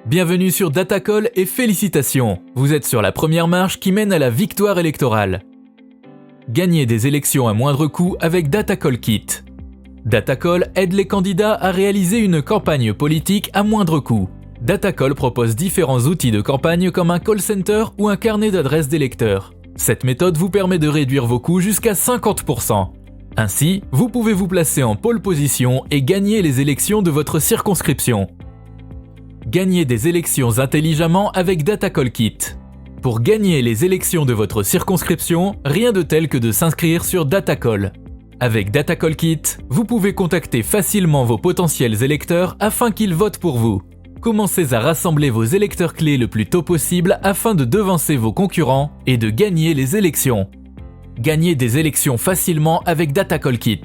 Bienvenue sur Datacall et félicitations, vous êtes sur la première marche qui mène à la victoire électorale. Gagnez des élections à moindre coût avec Datacall Kit. Datacall aide les candidats à réaliser une campagne politique à moindre coût. Datacall propose différents outils de campagne comme un call center ou un carnet d'adresses d'électeurs. Cette méthode vous permet de réduire vos coûts jusqu'à 50%. Ainsi, vous pouvez vous placer en pole position et gagner les élections de votre circonscription. Gagnez des élections intelligemment avec Datacall Kit. Pour gagner les élections de votre circonscription, rien de tel que de s'inscrire sur Datacall. Avec Datacall Kit, vous pouvez contacter facilement vos potentiels électeurs afin qu'ils votent pour vous. Commencez à rassembler vos électeurs clés le plus tôt possible afin de devancer vos concurrents et de gagner les élections. Gagnez des élections facilement avec Datacall Kit.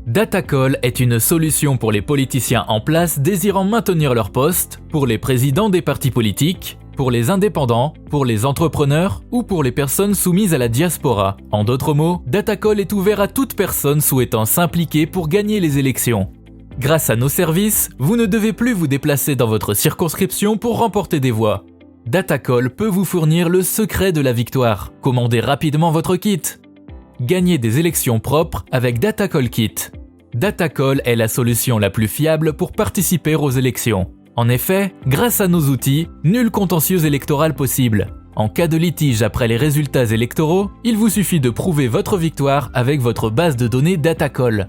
Datacall est une solution pour les politiciens en place désirant maintenir leur poste, pour les présidents des partis politiques, pour les indépendants, pour les entrepreneurs ou pour les personnes soumises à la diaspora. En d'autres mots, Datacall est ouvert à toute personne souhaitant s'impliquer pour gagner les élections. Grâce à nos services, vous ne devez plus vous déplacer dans votre circonscription pour remporter des voix. Datacall peut vous fournir le secret de la victoire. Commandez rapidement votre kit. Gagnez des élections propres avec Datacall Kit. Datacall est la solution la plus fiable pour participer aux élections. En effet, grâce à nos outils, nul contentieux électoral possible. En cas de litige après les résultats électoraux, il vous suffit de prouver votre victoire avec votre base de données Datacall.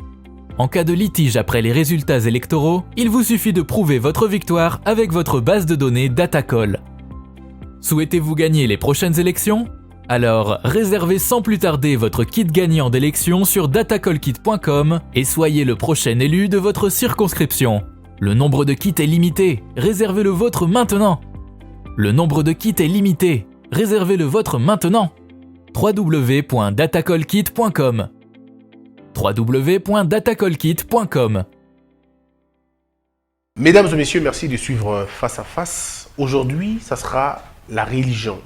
En cas de litige après les résultats électoraux, il vous suffit de prouver votre victoire avec votre base de données Datacall. Souhaitez-vous gagner les prochaines élections ? Alors, réservez sans plus tarder votre kit gagnant d'élection sur datacallkit.com et soyez le prochain élu de votre circonscription. Le nombre de kits est limité, réservez le vôtre maintenant. Le nombre de kits est limité, réservez le vôtre maintenant. www.datacallkit.com www.datacallkit.com. Mesdames et messieurs, merci de suivre Face à Face. Aujourd'hui, ça sera la religion.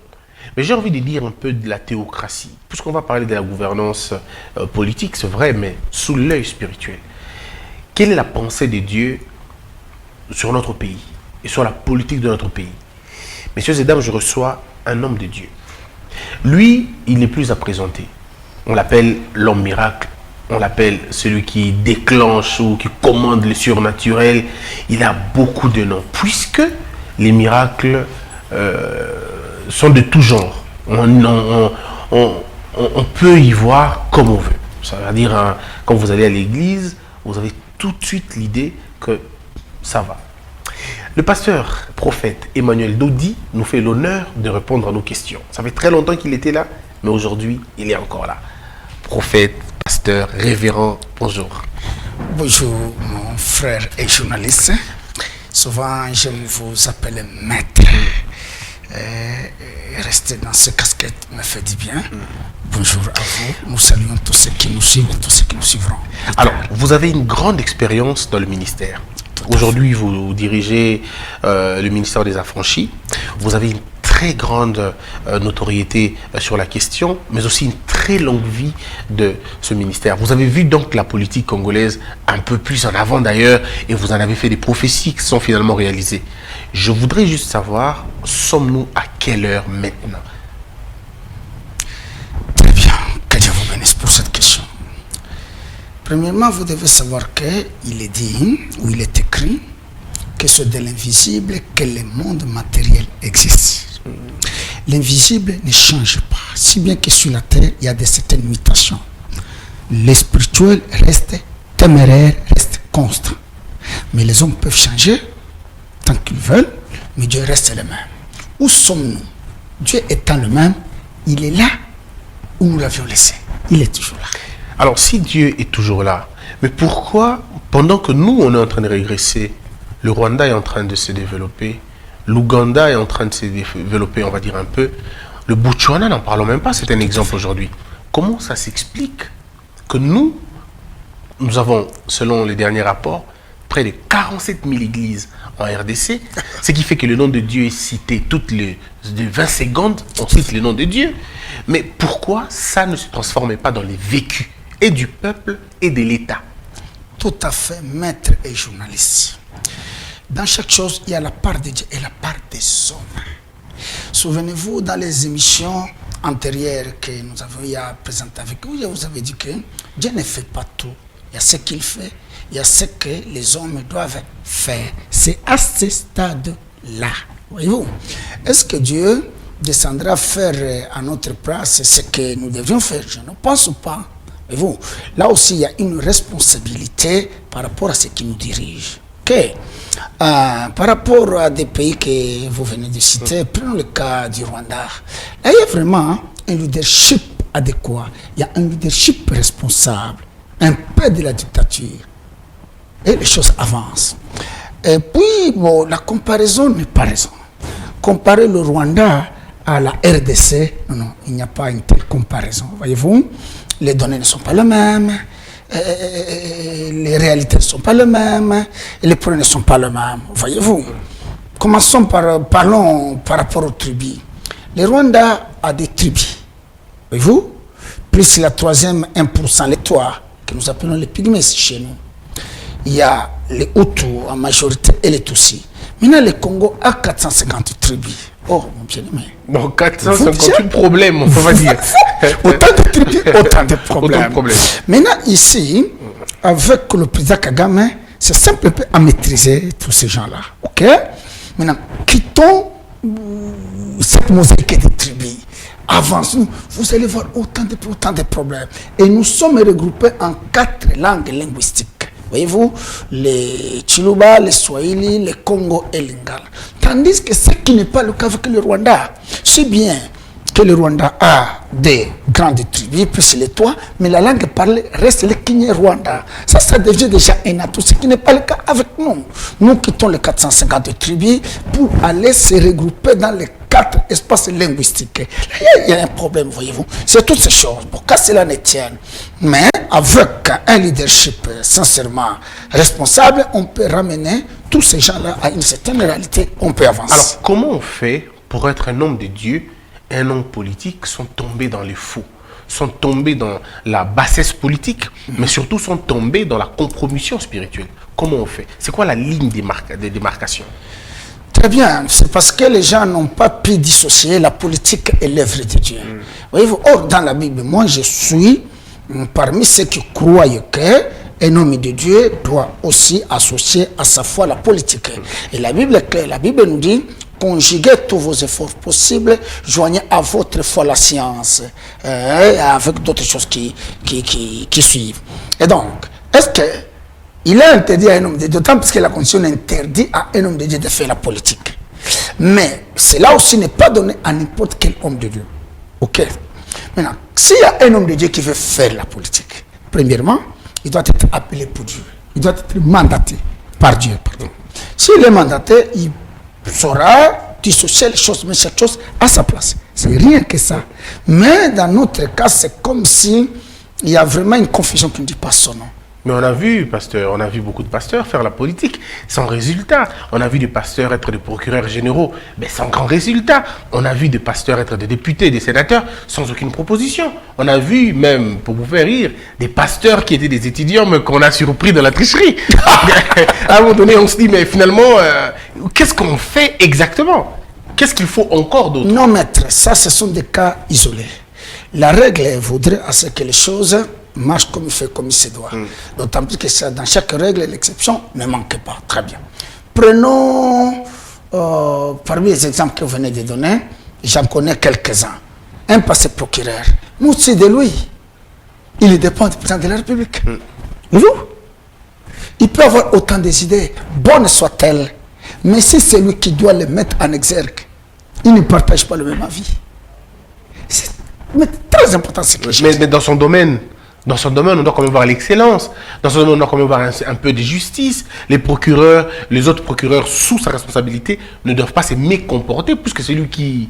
Mais j'ai envie de dire un peu de la théocratie, puisqu'on va parler de la gouvernance politique, c'est vrai, mais sous l'œil spirituel. Quelle est la pensée de Dieu sur notre pays et sur la politique de notre pays? Messieurs et dames, je reçois un homme de Dieu. Lui, il n'est plus à présenter. On l'appelle l'homme miracle, on l'appelle celui qui déclenche ou qui commande le surnaturel. Il a beaucoup de noms, puisque les miracles sont de tout genre. On peut y voir comme on veut. Ça veut dire, quand vous allez à l'église, vous avez tout de suite l'idée que ça va. Le pasteur, prophète Emmanuel Dodi nous fait l'honneur de répondre à nos questions. Ça fait très longtemps qu'il était là, mais aujourd'hui, il est encore là. Prophète, pasteur, révérend, bonjour. Bonjour, mon frère et journaliste. Souvent, j'aime vous appeler maître. Rester dans cette casquette me fait du bien. Bonjour à vous. Nous saluons tous ceux qui nous suivent, tous ceux qui nous suivront. Alors, vous avez une grande expérience dans le ministère. Aujourd'hui, vous dirigez le ministère des Affranchis. Vous avez une très grande notoriété sur la question, mais aussi une très longue vie de ce ministère. Vous avez vu donc la politique congolaise un peu plus en avant d'ailleurs, et vous en avez fait des prophéties qui sont finalement réalisées. Je voudrais juste savoir, sommes-nous à quelle heure maintenant? Très bien, que Dieu vous bénisse pour cette question. Premièrement, vous devez savoir qu'il est dit, ou il est écrit, que c'est de l'invisible que le monde matériel existe. L'invisible ne change pas, si bien que sur la terre, il y a de certaines mutations. Le spirituel reste téméraire, reste constant. Mais les hommes peuvent changer tant qu'ils veulent, mais Dieu reste le même. Où sommes-nous? Dieu étant le même, il est là où nous l'avions laissé. Il est toujours là. Alors, si Dieu est toujours là, mais pourquoi, pendant que nous, on est en train de régresser, le Rwanda est en train de se développer, l'Ouganda est en train de se développer, on va dire un peu, le Botswana, n'en parlons même pas, c'est un exemple aujourd'hui. Comment ça s'explique que nous avons, selon les derniers rapports, près de 47 000 églises en RDC, ce qui fait que le nom de Dieu est cité toutes les 20 secondes, on cite le nom de Dieu. Mais pourquoi ça ne se transformait pas dans les vécus et du peuple et de l'État? Tout à fait, maître et journaliste. dans chaque chose, il y a la part de Dieu et la part des hommes. Souvenez-vous, dans les émissions antérieures que nous avons eu à présenter avec vous, je vous avais dit que Dieu ne fait pas tout. Il y a ce qu'il fait, il y a ce que les hommes doivent faire. C'est à ce stade-là. Voyez-vous, est-ce que Dieu descendra faire à notre place ce que nous devions faire? Je ne pense pas. Voyez-vous, là aussi, il y a une responsabilité par rapport à ce qui nous dirige. Okay. Par rapport à des pays que vous venez de citer, prenons le cas du Rwanda. Là, il y a vraiment un leadership adéquat. Il y a un leadership responsable. Un peu de la dictature. Et les choses avancent. Et puis, bon, la comparaison n'est pas raison. Comparer le Rwanda à la RDC, non, il n'y a pas une telle comparaison. Voyez-vous, les données ne sont pas les mêmes. Les réalités ne sont pas les mêmes, et les problèmes ne sont pas les mêmes. Voyez-vous, parlons par rapport aux tribus. Le Rwanda a des tribus. Voyez-vous, plus la troisième 1%, les trois, que nous appelons les Pygmées chez nous. Il y a les Hutus en majorité et les Tutsis. Maintenant, le Congo a 450 tribus. Oh, mon bien-aimé. Donc, 458 problèmes, on va dire. Autant de tribus, autant de problèmes. Maintenant, ici, avec le président Kagame, c'est simple à maîtriser tous ces gens-là. OK? Maintenant, quittons cette mosaïque des tribus. Avançons, vous allez voir autant de problèmes. Et nous sommes regroupés en 4 langues linguistiques. Voyez-vous, les Chiluba, les Swahili, les Congo et Lingala. Tandis que ce qui n'est pas le cas avec le Rwanda, c'est bien que le Rwanda a des grandes tribus, plus les toits, mais la langue parlée reste le Kinyarwanda. Ça devient déjà un atout, ce qui n'est pas le cas avec nous. Nous quittons les 450 tribus pour aller se regrouper dans les 4 espaces linguistiques. Là, il y a un problème, voyez-vous. C'est toutes ces choses, pour qu'à cela ne tienne. Mais avec un leadership sincèrement responsable, on peut ramener tous ces gens-là à une certaine réalité, on peut avancer. Alors, comment on fait pour être un homme de Dieu, un homme politique, sont tombés dans les faux, sont tombés dans la bassesse politique, mais surtout sont tombés dans la compromission spirituelle? Comment on fait? C'est quoi la ligne de démarcation? Très bien, c'est parce que les gens n'ont pas pu dissocier la politique et l'œuvre de Dieu. Voyez-vous, or, dans la Bible, moi je suis parmi ceux qui croient qu'un homme de Dieu doit aussi associer à sa foi la politique. Et la Bible est claire, la Bible nous dit: conjuguez tous vos efforts possibles, joignez à votre foi la science, avec d'autres choses qui suivent. Et donc, est-ce que il est interdit à un homme de Dieu, d'autant plus que la constitution interdit à un homme de Dieu de faire la politique. Mais cela aussi n'est pas donné à n'importe quel homme de Dieu. Ok. Maintenant, s'il y a un homme de Dieu qui veut faire la politique, premièrement, il doit être appelé pour Dieu. Il doit être mandaté par Dieu. S'il est mandaté, il saura dissocier les choses, mais chaque chose à sa place. C'est rien que ça. Mais dans notre cas, c'est comme si il y a vraiment une confusion qui ne dit pas son nom. Mais on a vu, pasteur, on a vu beaucoup de pasteurs faire la politique sans résultat. On a vu des pasteurs être des procureurs généraux, mais sans grand résultat. On a vu des pasteurs être des députés, des sénateurs, sans aucune proposition. On a vu même, pour vous faire rire, des pasteurs qui étaient des étudiants, mais qu'on a surpris dans la tricherie. À un moment donné, on se dit, mais finalement, qu'est-ce qu'on fait exactement? Qu'est-ce qu'il faut encore d'autre? Non, maître, ça, ce sont des cas isolés. La règle voudrait à ce que les choses marche comme il fait, comme il se doit. D'autant plus que ça, dans chaque règle, l'exception ne manque pas. Très bien. Prenons, parmi les exemples que vous venez de donner, j'en connais quelques-uns. Un passé procureur. Moussi de lui, il dépend du président de la République. Vous? Il peut avoir autant des idées, bonnes soient-elles, mais si c'est lui qui doit les mettre en exergue, il ne partage pas le même avis. C'est très important ce que je dis. Mais dans son domaine, on doit quand même voir l'excellence. Dans son domaine, on doit quand même voir un peu de justice. Les procureurs, les autres procureurs sous sa responsabilité ne doivent pas se mécomporter puisque c'est lui qui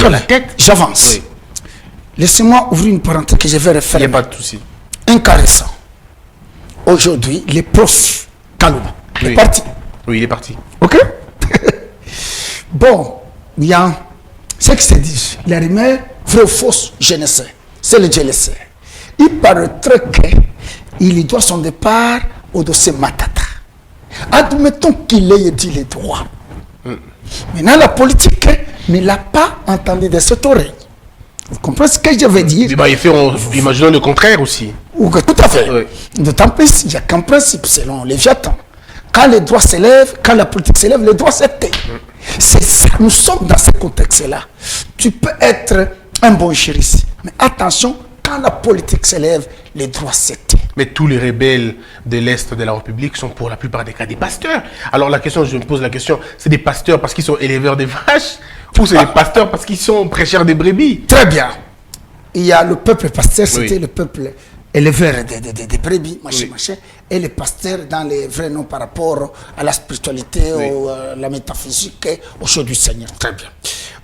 a la tête. J'avance. Oui. Laissez-moi ouvrir une parenthèse que je vais refaire. Il n'y a pas de souci. Un cas récent. Aujourd'hui, les profs Kalouba, il est parti. Oui, il est parti. Ok. Bon, il y a ce qui se dit. La rumeur, vrai ou fausse, je ne sais. C'est le Dieu le sait. Il paraîtrait qu'il doit son départ au dossier Matata. Admettons qu'il ait dit les droits. Maintenant, la politique ne l'a pas entendu de cette oreille. Vous comprenez ce que je veux dire? Imaginons le contraire aussi. Tout à fait. Oui. D'autant plus, il n'y a qu'un principe selon Léviathan. Quand les droits s'élèvent, quand la politique s'élève, les droits s'éteignent. C'est ça. Nous sommes dans ce contexte-là. Tu peux être un bon juriste, mais attention, quand la politique s'élève, les droits s'éteignent. Mais tous les rebelles de l'Est de la République sont pour la plupart des cas des pasteurs. Alors la question, je me pose la question, c'est des pasteurs parce qu'ils sont éleveurs des vaches ou c'est des pasteurs parce qu'ils sont prêcheurs des brebis? Très bien. Il y a le peuple pasteur, c'était le peuple éleveur des brebis, machin, et les pasteurs dans les vrais noms par rapport à la spiritualité, à la métaphysique, aux choses du Seigneur. Très bien.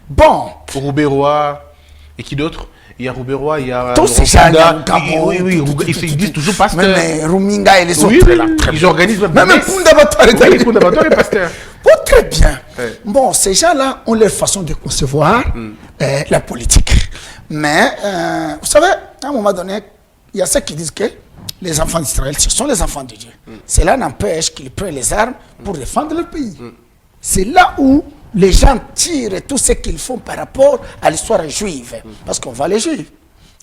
Bon. Roubaix-Roi, et qui d'autre? Il y a Roubaix-Roi, il y a tous ces gens, ils disent toujours pasteurs. Même Ruminga et les autres là. Ils organisent même Pundabatoire les pasteurs. Oh, très bien. Bon, ces gens-là ont leur façon de concevoir la politique. Mais, vous savez, à un moment donné, il y a ceux qui disent que les enfants d'Israël, ce sont les enfants de Dieu. Cela n'empêche qu'ils prennent les armes pour défendre leur pays. C'est là où les gens tirent tout ce qu'ils font par rapport à l'histoire juive. Parce qu'on va les juifs.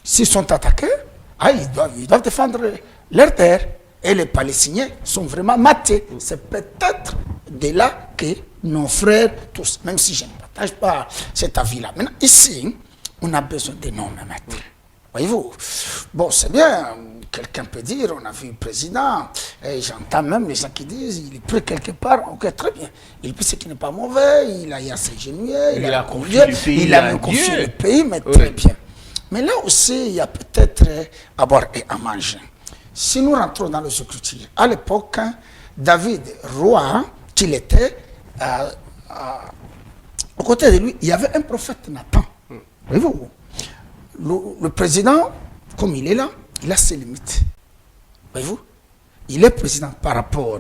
S'ils sont attaqués, ils doivent défendre leur terre. Et les Palestiniens sont vraiment matés. C'est peut-être de là que nos frères, tous, même si je ne partage pas cet avis-là. Maintenant, ici, on a besoin de noms, maître. Voyez-vous? Bon, c'est bien. Quelqu'un peut dire, on a vu le président, et j'entends même les gens qui disent, il est pris quelque part, ok, très bien. Il est pris ce qui n'est pas mauvais, il a s'ingénier, il a confié le pays, mais très bien. Mais là aussi, il y a peut-être à boire et à manger. Si nous rentrons dans le Écritures, à l'époque, David, roi qu'il était, au côté de lui, il y avait un prophète Nathan. Voyez-vous? Le président, comme il est là, il a ses limites. Voyez-vous? Il est président par rapport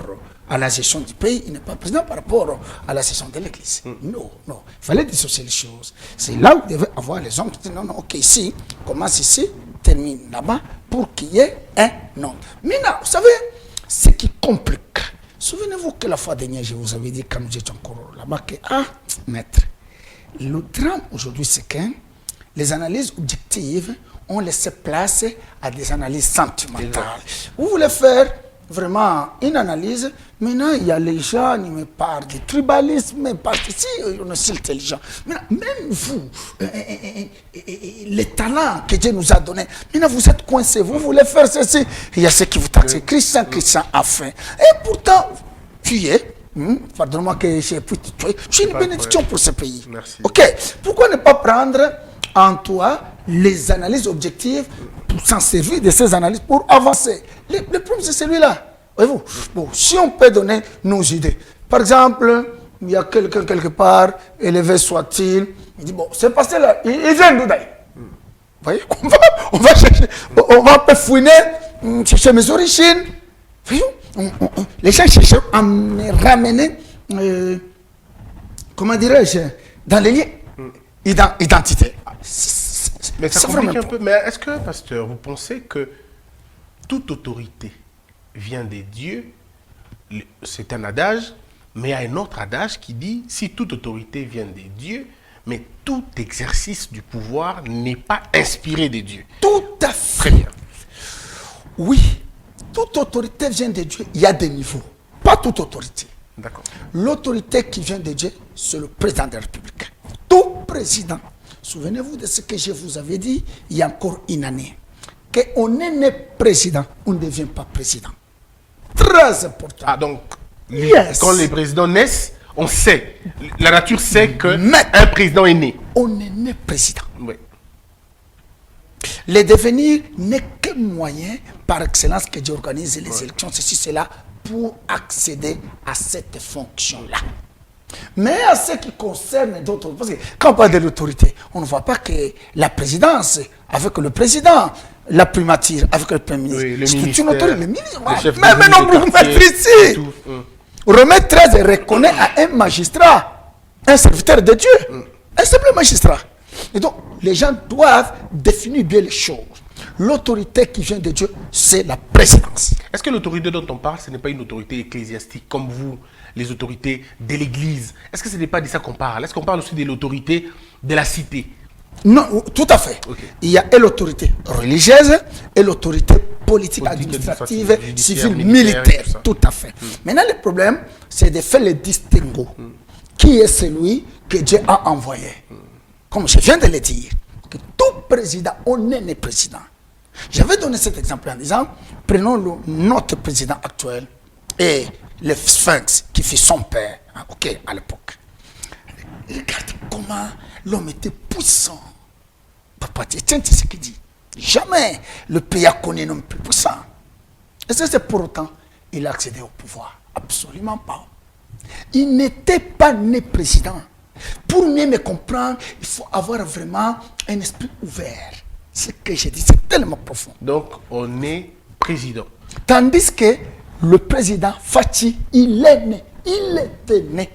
à la gestion du pays, il n'est pas président par rapport à la gestion de l'Église. Non. Il fallait dissocier les choses. C'est là où il devait avoir les hommes qui disent non, ok, ici, commence ici, termine là-bas, pour qu'il y ait un nom. Maintenant, vous savez, ce qui complique, souvenez-vous que la fois dernière, je vous avais dit, quand nous étions encore là-bas, que, maître, le drame aujourd'hui, c'est que les analyses objectives ont laissé place à des analyses sentimentales. Vous voulez faire vraiment une analyse, maintenant il y a les gens, ils me parlent du tribalisme, parce que si on est si intelligent. Maintenant, même vous, les talents que Dieu nous a donnés, maintenant vous êtes coincés, vous voulez faire ceci. Il y a ceux qui vous taxent, Christian a fait. Et pourtant, tu es, pardonne-moi que j'ai pu tutoyer, je suis une bénédiction pour ce pays. Merci. Ok, pourquoi ne pas prendre en toi les analyses objectives pour s'en servir de ces analyses pour avancer. Le problème, c'est celui-là. Voyez-vous? Bon, si on peut donner nos idées. Par exemple, il y a quelqu'un quelque part, élevé soit-il, il dit, bon, c'est passé là, il vient d'Oudaï. Vous voyez? On va chercher, on va un peu fouiner, chercher mes origines. Voyez-vous? Les gens cherchent à me ramener, comment dirais-je, dans les liens identité. Mais ça complique un peu. Mais est-ce que, pasteur, vous pensez que toute autorité vient des dieux? C'est un adage, mais il y a un autre adage qui dit, si toute autorité vient des dieux, mais tout exercice du pouvoir n'est pas inspiré des dieux. Tout à fait. Très bien. Oui, toute autorité vient de Dieu. Il y a des niveaux. Pas toute autorité. D'accord. L'autorité qui vient de Dieu, c'est le président de la République. Tout président. Souvenez-vous de ce que je vous avais dit il y a encore une année. Qu'on est né président, on ne devient pas président. Très important. Ah, donc, quand les présidents naissent, on sait, la nature sait qu'un président est né. On est né président. Oui. Le devenir n'est qu'un moyen par excellence que Dieu organise les élections, ceci, cela, pour accéder à cette fonction-là. Mais à ce qui concerne d'autres, parce que quand on parle de l'autorité, on ne voit pas que la présidence avec le président, la primature avec le premier ministre, oui, c'est une autorité, le ministre, mais non, vous remettez ici. Remettre 13 et reconnaît à un magistrat, un serviteur de Dieu, un simple magistrat. Et donc, les gens doivent définir bien les choses. L'autorité qui vient de Dieu, c'est la présidence. Est-ce que l'autorité dont on parle, ce n'est pas une autorité ecclésiastique comme vous, les autorités de l'Église? Est-ce que ce n'est pas de ça qu'on parle? Est-ce qu'on parle aussi de l'autorité de la cité? Non, tout à fait. Okay. Il y a l'autorité religieuse et l'autorité politique, administrative, civile, militaire. Tout à fait. Maintenant, le problème, c'est de faire le distinguo. Qui est celui que Dieu a envoyé? Comme je viens de le dire, que tout président, on est né président. J'avais donné cet exemple en disant, prenons notre président actuel et le Sphinx qui fut son père, à l'époque. Regarde comment l'homme était puissant. Papa, tiens, c'est ce qu'il dit. Jamais le pays a connu un homme plus puissant. Est-ce que c'est pour autant qu'il a accédé au pouvoir? Absolument pas. Il n'était pas né président. Pour mieux me comprendre, il faut avoir vraiment un esprit ouvert. Ce que j'ai dit, c'est tellement profond. Donc, on est président. Tandis que le président Fathi, il est né. Il était né.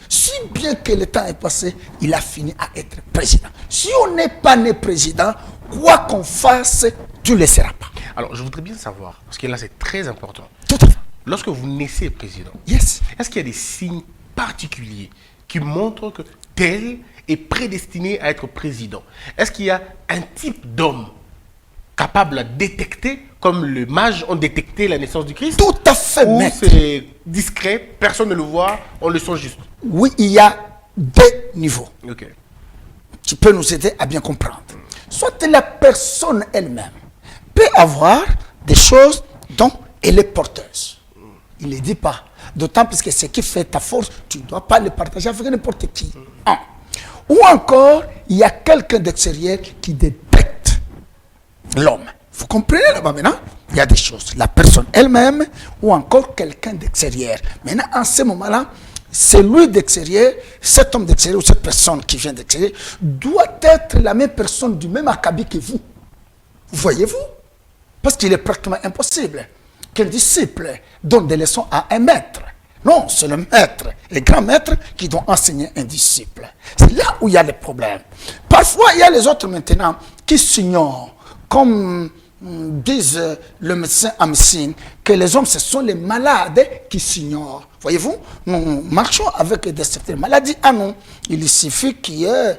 Si bien que le temps est passé, il a fini à être président. Si on n'est pas né président, quoi qu'on fasse, tu ne le seras pas. Alors, je voudrais bien savoir, parce que là, c'est très important. Tout à fait. Lorsque vous naissez président, Yes. est-ce qu'il y a des signes particuliers qui montrent que tel est prédestiné à être président? Est-ce qu'il y a un type d'homme capable à détecter, comme les mages ont détecté la naissance du Christ? Tout à fait, Ou maître. c'est discret, personne ne le voit, on le sent juste? Oui, il y a deux niveaux. Ok. Qui peut nous aider à bien comprendre. Soit la personne elle-même peut avoir des choses dont elle est porteuse. Il ne le dit pas. D'autant plus que ce qui fait ta force, tu ne dois pas le partager avec n'importe qui. Un. Ou encore, il y a quelqu'un d'extérieur qui détecte l'homme. Vous comprenez là-bas maintenant? Il y a des choses. La personne elle-même ou encore quelqu'un d'extérieur. Maintenant, en ce moment-là, celui d'extérieur, cet homme d'extérieur ou cette personne qui vient d'extérieur doit être la même personne du même acabit que vous. Voyez-vous? Parce qu'il est pratiquement impossible qu'un disciple donne des leçons à un maître. Non, c'est le maître, le grand maître qui doit enseigner un disciple. C'est là où il y a les problèmes. Parfois, il y a les autres maintenant qui s'ignorent, comme disent le médecin en médecine, que les hommes, ce sont les malades qui s'ignorent. Voyez-vous, nous marchons avec des certaines maladies. Ah non, il suffit qu'il y ait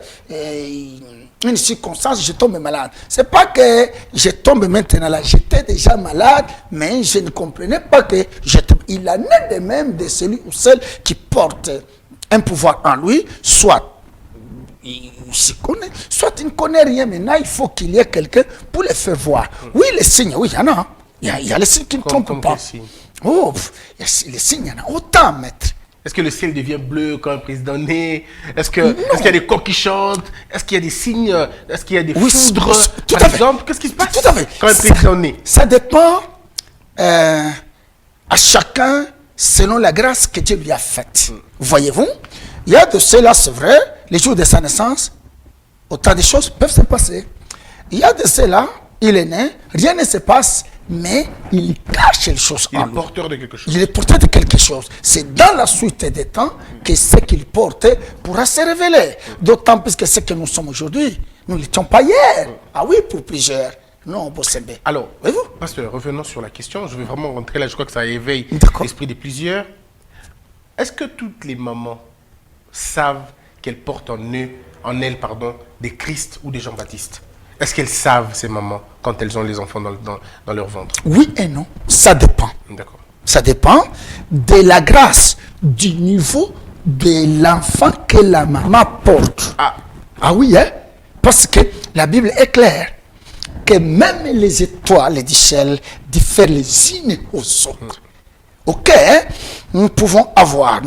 une circonstance, je tombe malade. C'est pas que je tombe maintenant là, j'étais déjà malade, mais je ne comprenais pas que je tombe. Il en est de même de celui ou celle qui porte un pouvoir en lui, soit il s'y connaît, soit il ne connaît rien. Maintenant, il faut qu'il y ait quelqu'un pour le faire voir. Oui, les signes, oui, il y en a. Il y a les signes qui ne trompent pas. Oh, les signes, il y en a autant, maître. Est-ce que le ciel devient bleu quand un président naît? Est-ce qu'il y a des coqs qui chantent? Est-ce qu'il y a des signes? Est-ce qu'il y a des foudres? Par exemple, qu'est-ce qui se passe quand un président naît? Ça dépend à chacun selon la grâce que Dieu lui a faite. Voyez-vous? Il y a de cela, c'est vrai, les jours de sa naissance, autant de choses peuvent se passer. Il y a de cela, il est né, rien ne se passe, mais il cache les choses en lui. Il est porteur de quelque chose. Il est porteur de quelque chose. C'est dans la suite des temps que ce qu'il portait pourra se révéler. D'autant plus que ce que nous sommes aujourd'hui, nous ne l'étions pas hier. Ah oui, pour plusieurs. Non, Bossembe. Alors, voyez-vous? pasteur, revenons sur la question. Je vais vraiment rentrer là. Je crois que ça éveille l'esprit de plusieurs. Est-ce que toutes les mamans savent qu'elles portent en elles, des Christ ou des Jean-Baptiste? Est-ce qu'elles savent, ces mamans, quand elles ont les enfants dans leur ventre? Oui et non, ça dépend. D'accord. Ça dépend de la grâce, du niveau de l'enfant que la maman porte. Ah oui, hein? Parce que la Bible est claire que même les étoiles du ciel diffèrent les unes aux autres. Ok, hein? Nous pouvons avoir,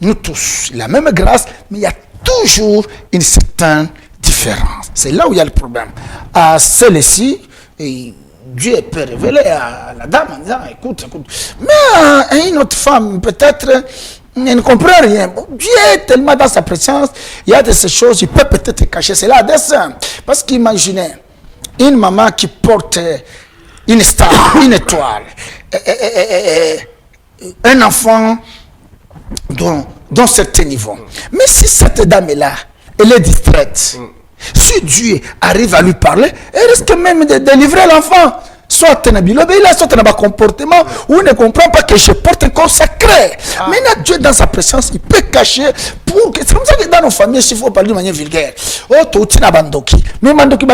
nous tous, la même grâce, mais il y a toujours une certaine différence. C'est là où il y a le problème. À celle-ci, Dieu peut révéler à la dame en disant, écoute, mais à une autre femme, peut-être, elle ne comprend rien. Bon, Dieu est tellement dans sa présence, il y a de ces choses, il peut peut-être cacher cela à dessein. Parce qu'imaginez, une maman qui porte une star, une étoile, un enfant dans certains niveaux. Mais si cette dame est là, elle est distraite, Si Dieu arrive à lui parler, il risque même de délivrer l'enfant. Soit tu as soit tu as un comportement où il ne comprend pas que je porte un corps sacré. Maintenant, Dieu, dans sa présence, il peut cacher pour que. C'est comme ça que dans nos familles, s'il faut parler de manière vulgaire. Oh, tu as bandoki. Mais bandoki,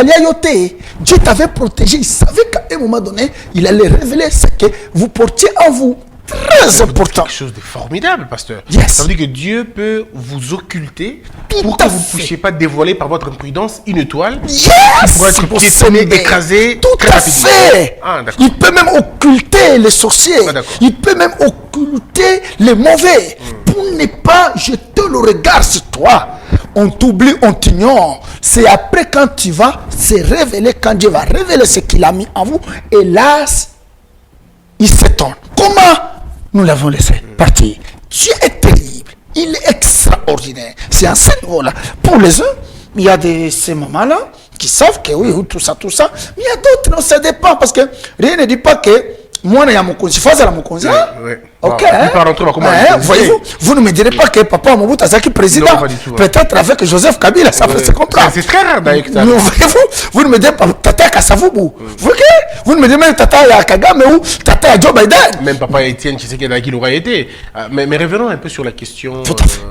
Dieu t'avait protégé. Il savait qu'à un moment donné, il allait révéler ce que vous portiez en vous. Très important. Quelque chose de formidable, pasteur. Yes. Ça veut dire que Dieu peut vous occulter Tout pour que à vous ne fait. puissiez pas dévoiler par votre imprudence une étoile Yes! pour être piétonné, écrasé. Tout très à rapidement. fait. Ah, d'accord. Il peut même occulter les sorciers. Ah, d'accord. Il peut même occulter les mauvais pour ne pas jeter le regard sur toi. On t'oublie, on t'ignore. C'est après quand tu vas se révéler, quand Dieu va révéler ce qu'il a mis en vous. Hélas, il s'étonne. Comment nous l'avons laissé partir? Dieu est terrible. Il est extraordinaire. C'est à ce niveau-là. Pour les uns, il y a ces moments-là qui savent que oui, tout ça. Mais il y a d'autres, non, ça dépend. Parce que rien ne dit pas que moi, il y a mon conseil. Face à mon conseil. Oui. Ok. La plupart d'entre eux, comment voyez-vous, vous ne me direz pas que Papa Mobutu Azaki président. Non, pas du tout, ouais. Peut-être avec Joseph Kabila, ça peut se comprendre. C'est très rare d'ailleurs que ça. Voyez-vous, vous ne me direz pas Tata Kasavubu. Vous ne me direz même Tata Kagame ou Tata Joe Biden. Même Papa Etienne Tshisekedi qui l'aurait été. Mais revenons un peu sur la question. Tout à fait.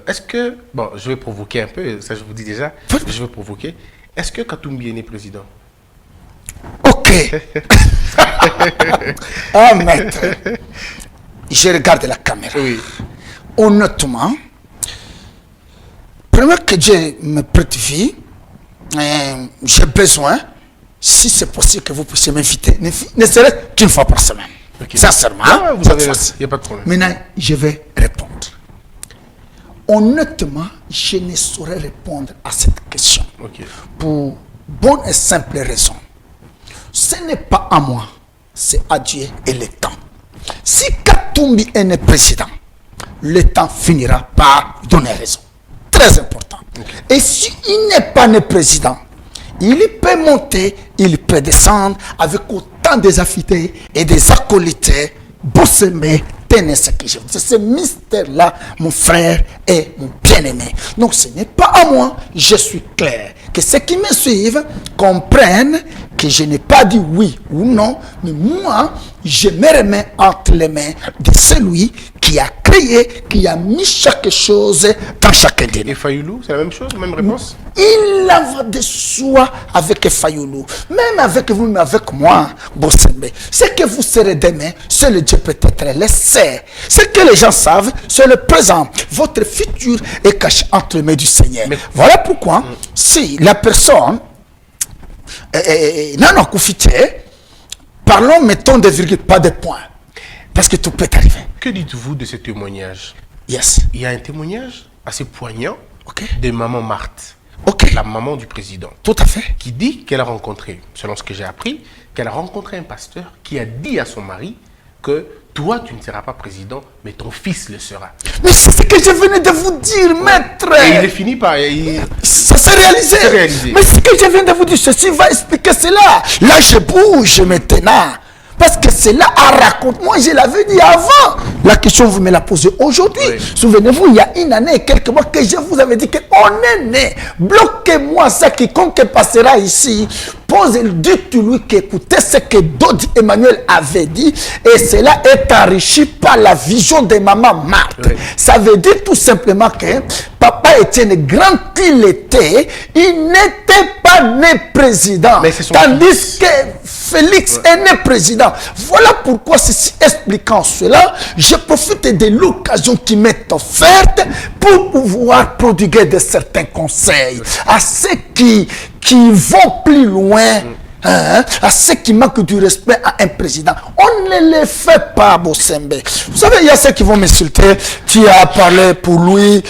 Est-ce que. Bon, je vais provoquer un peu, ça je vous dis déjà. Je vais provoquer. Est-ce que Katumbi est né président? Ok. Ah, maître. Je regarde la caméra. Oui. Honnêtement, première que Dieu me prête vie, j'ai besoin, si c'est possible que vous puissiez m'inviter, ne serait-ce qu'une fois par semaine. Okay. Sincèrement, Vous avez, il n'y a pas de problème. maintenant, je vais répondre. Honnêtement, je ne saurais répondre à cette question. Ok. Pour bonne et simple raison. Ce n'est pas à moi, c'est à Dieu et le temps. Si Katumbi est né président, le temps finira par donner raison. Très important. Okay. Et s'il n'est pas né président, il peut monter, il peut descendre avec autant des affidés et des acolytes. Bossemé, tenez ce que je vous dis. C'est ce mystère-là, mon frère et mon bien-aimé. Donc ce n'est pas à moi, je suis clair. Que ceux qui me suivent comprennent que je n'ai pas dit oui ou non, mais moi, je me remets entre les mains de celui qui a créé, qui a mis chaque chose dans chacun de nous. Et Fayoulou, c'est la même chose, même réponse? Il en va de soi avec Fayoulou, même avec vous, mais avec moi, Bossembe. Ce que vous serez demain, c'est le Dieu peut-être le sait. Ce que les gens savent, c'est le présent. Votre futur est caché entre les mains du Seigneur. Mais voilà pourquoi, si la personne non, Koufité, parlons, mettons des virgules, pas des points. Parce que tout peut arriver. Que dites-vous de ce témoignage? Yes. Il y a un témoignage assez poignant okay. de maman Marthe, okay. la maman du président. Tout à fait. Qui dit qu'elle a rencontré, selon ce que j'ai appris, qu'elle a rencontré un pasteur qui a dit à son mari que toi, tu ne seras pas président, mais ton fils le sera. Mais c'est ce que je venais de vous dire, maître. Et il est fini par... Ça s'est réalisé. Mais ce que je viens de vous dire, ceci va expliquer cela. Là, je bouge maintenant. Parce que c'est là à raconter. Moi, je l'avais dit avant. La question, vous me la posez aujourd'hui. Oui. Souvenez-vous, il y a une année et quelques mois que je vous avais dit qu'on est né. Bloquez-moi ça, quiconque passera ici. Dites-lui qu'écoutez ce que Dodi Emmanuel avait dit. Et cela est enrichi par la vision de maman Marthe. Oui. Ça veut dire tout simplement que papa Étienne, grand qu'il était, il n'était pas né président. Tandis que Félix est né président. Voilà pourquoi, ceci expliquant cela, je profite de l'occasion qui m'est offerte pour pouvoir prodiguer de certains conseils à ceux qui vont plus loin, à ceux qui manquent du respect à un président. On ne les fait pas, Bossembe. Vous savez, il y a ceux qui vont m'insulter. Tu as parlé pour lui.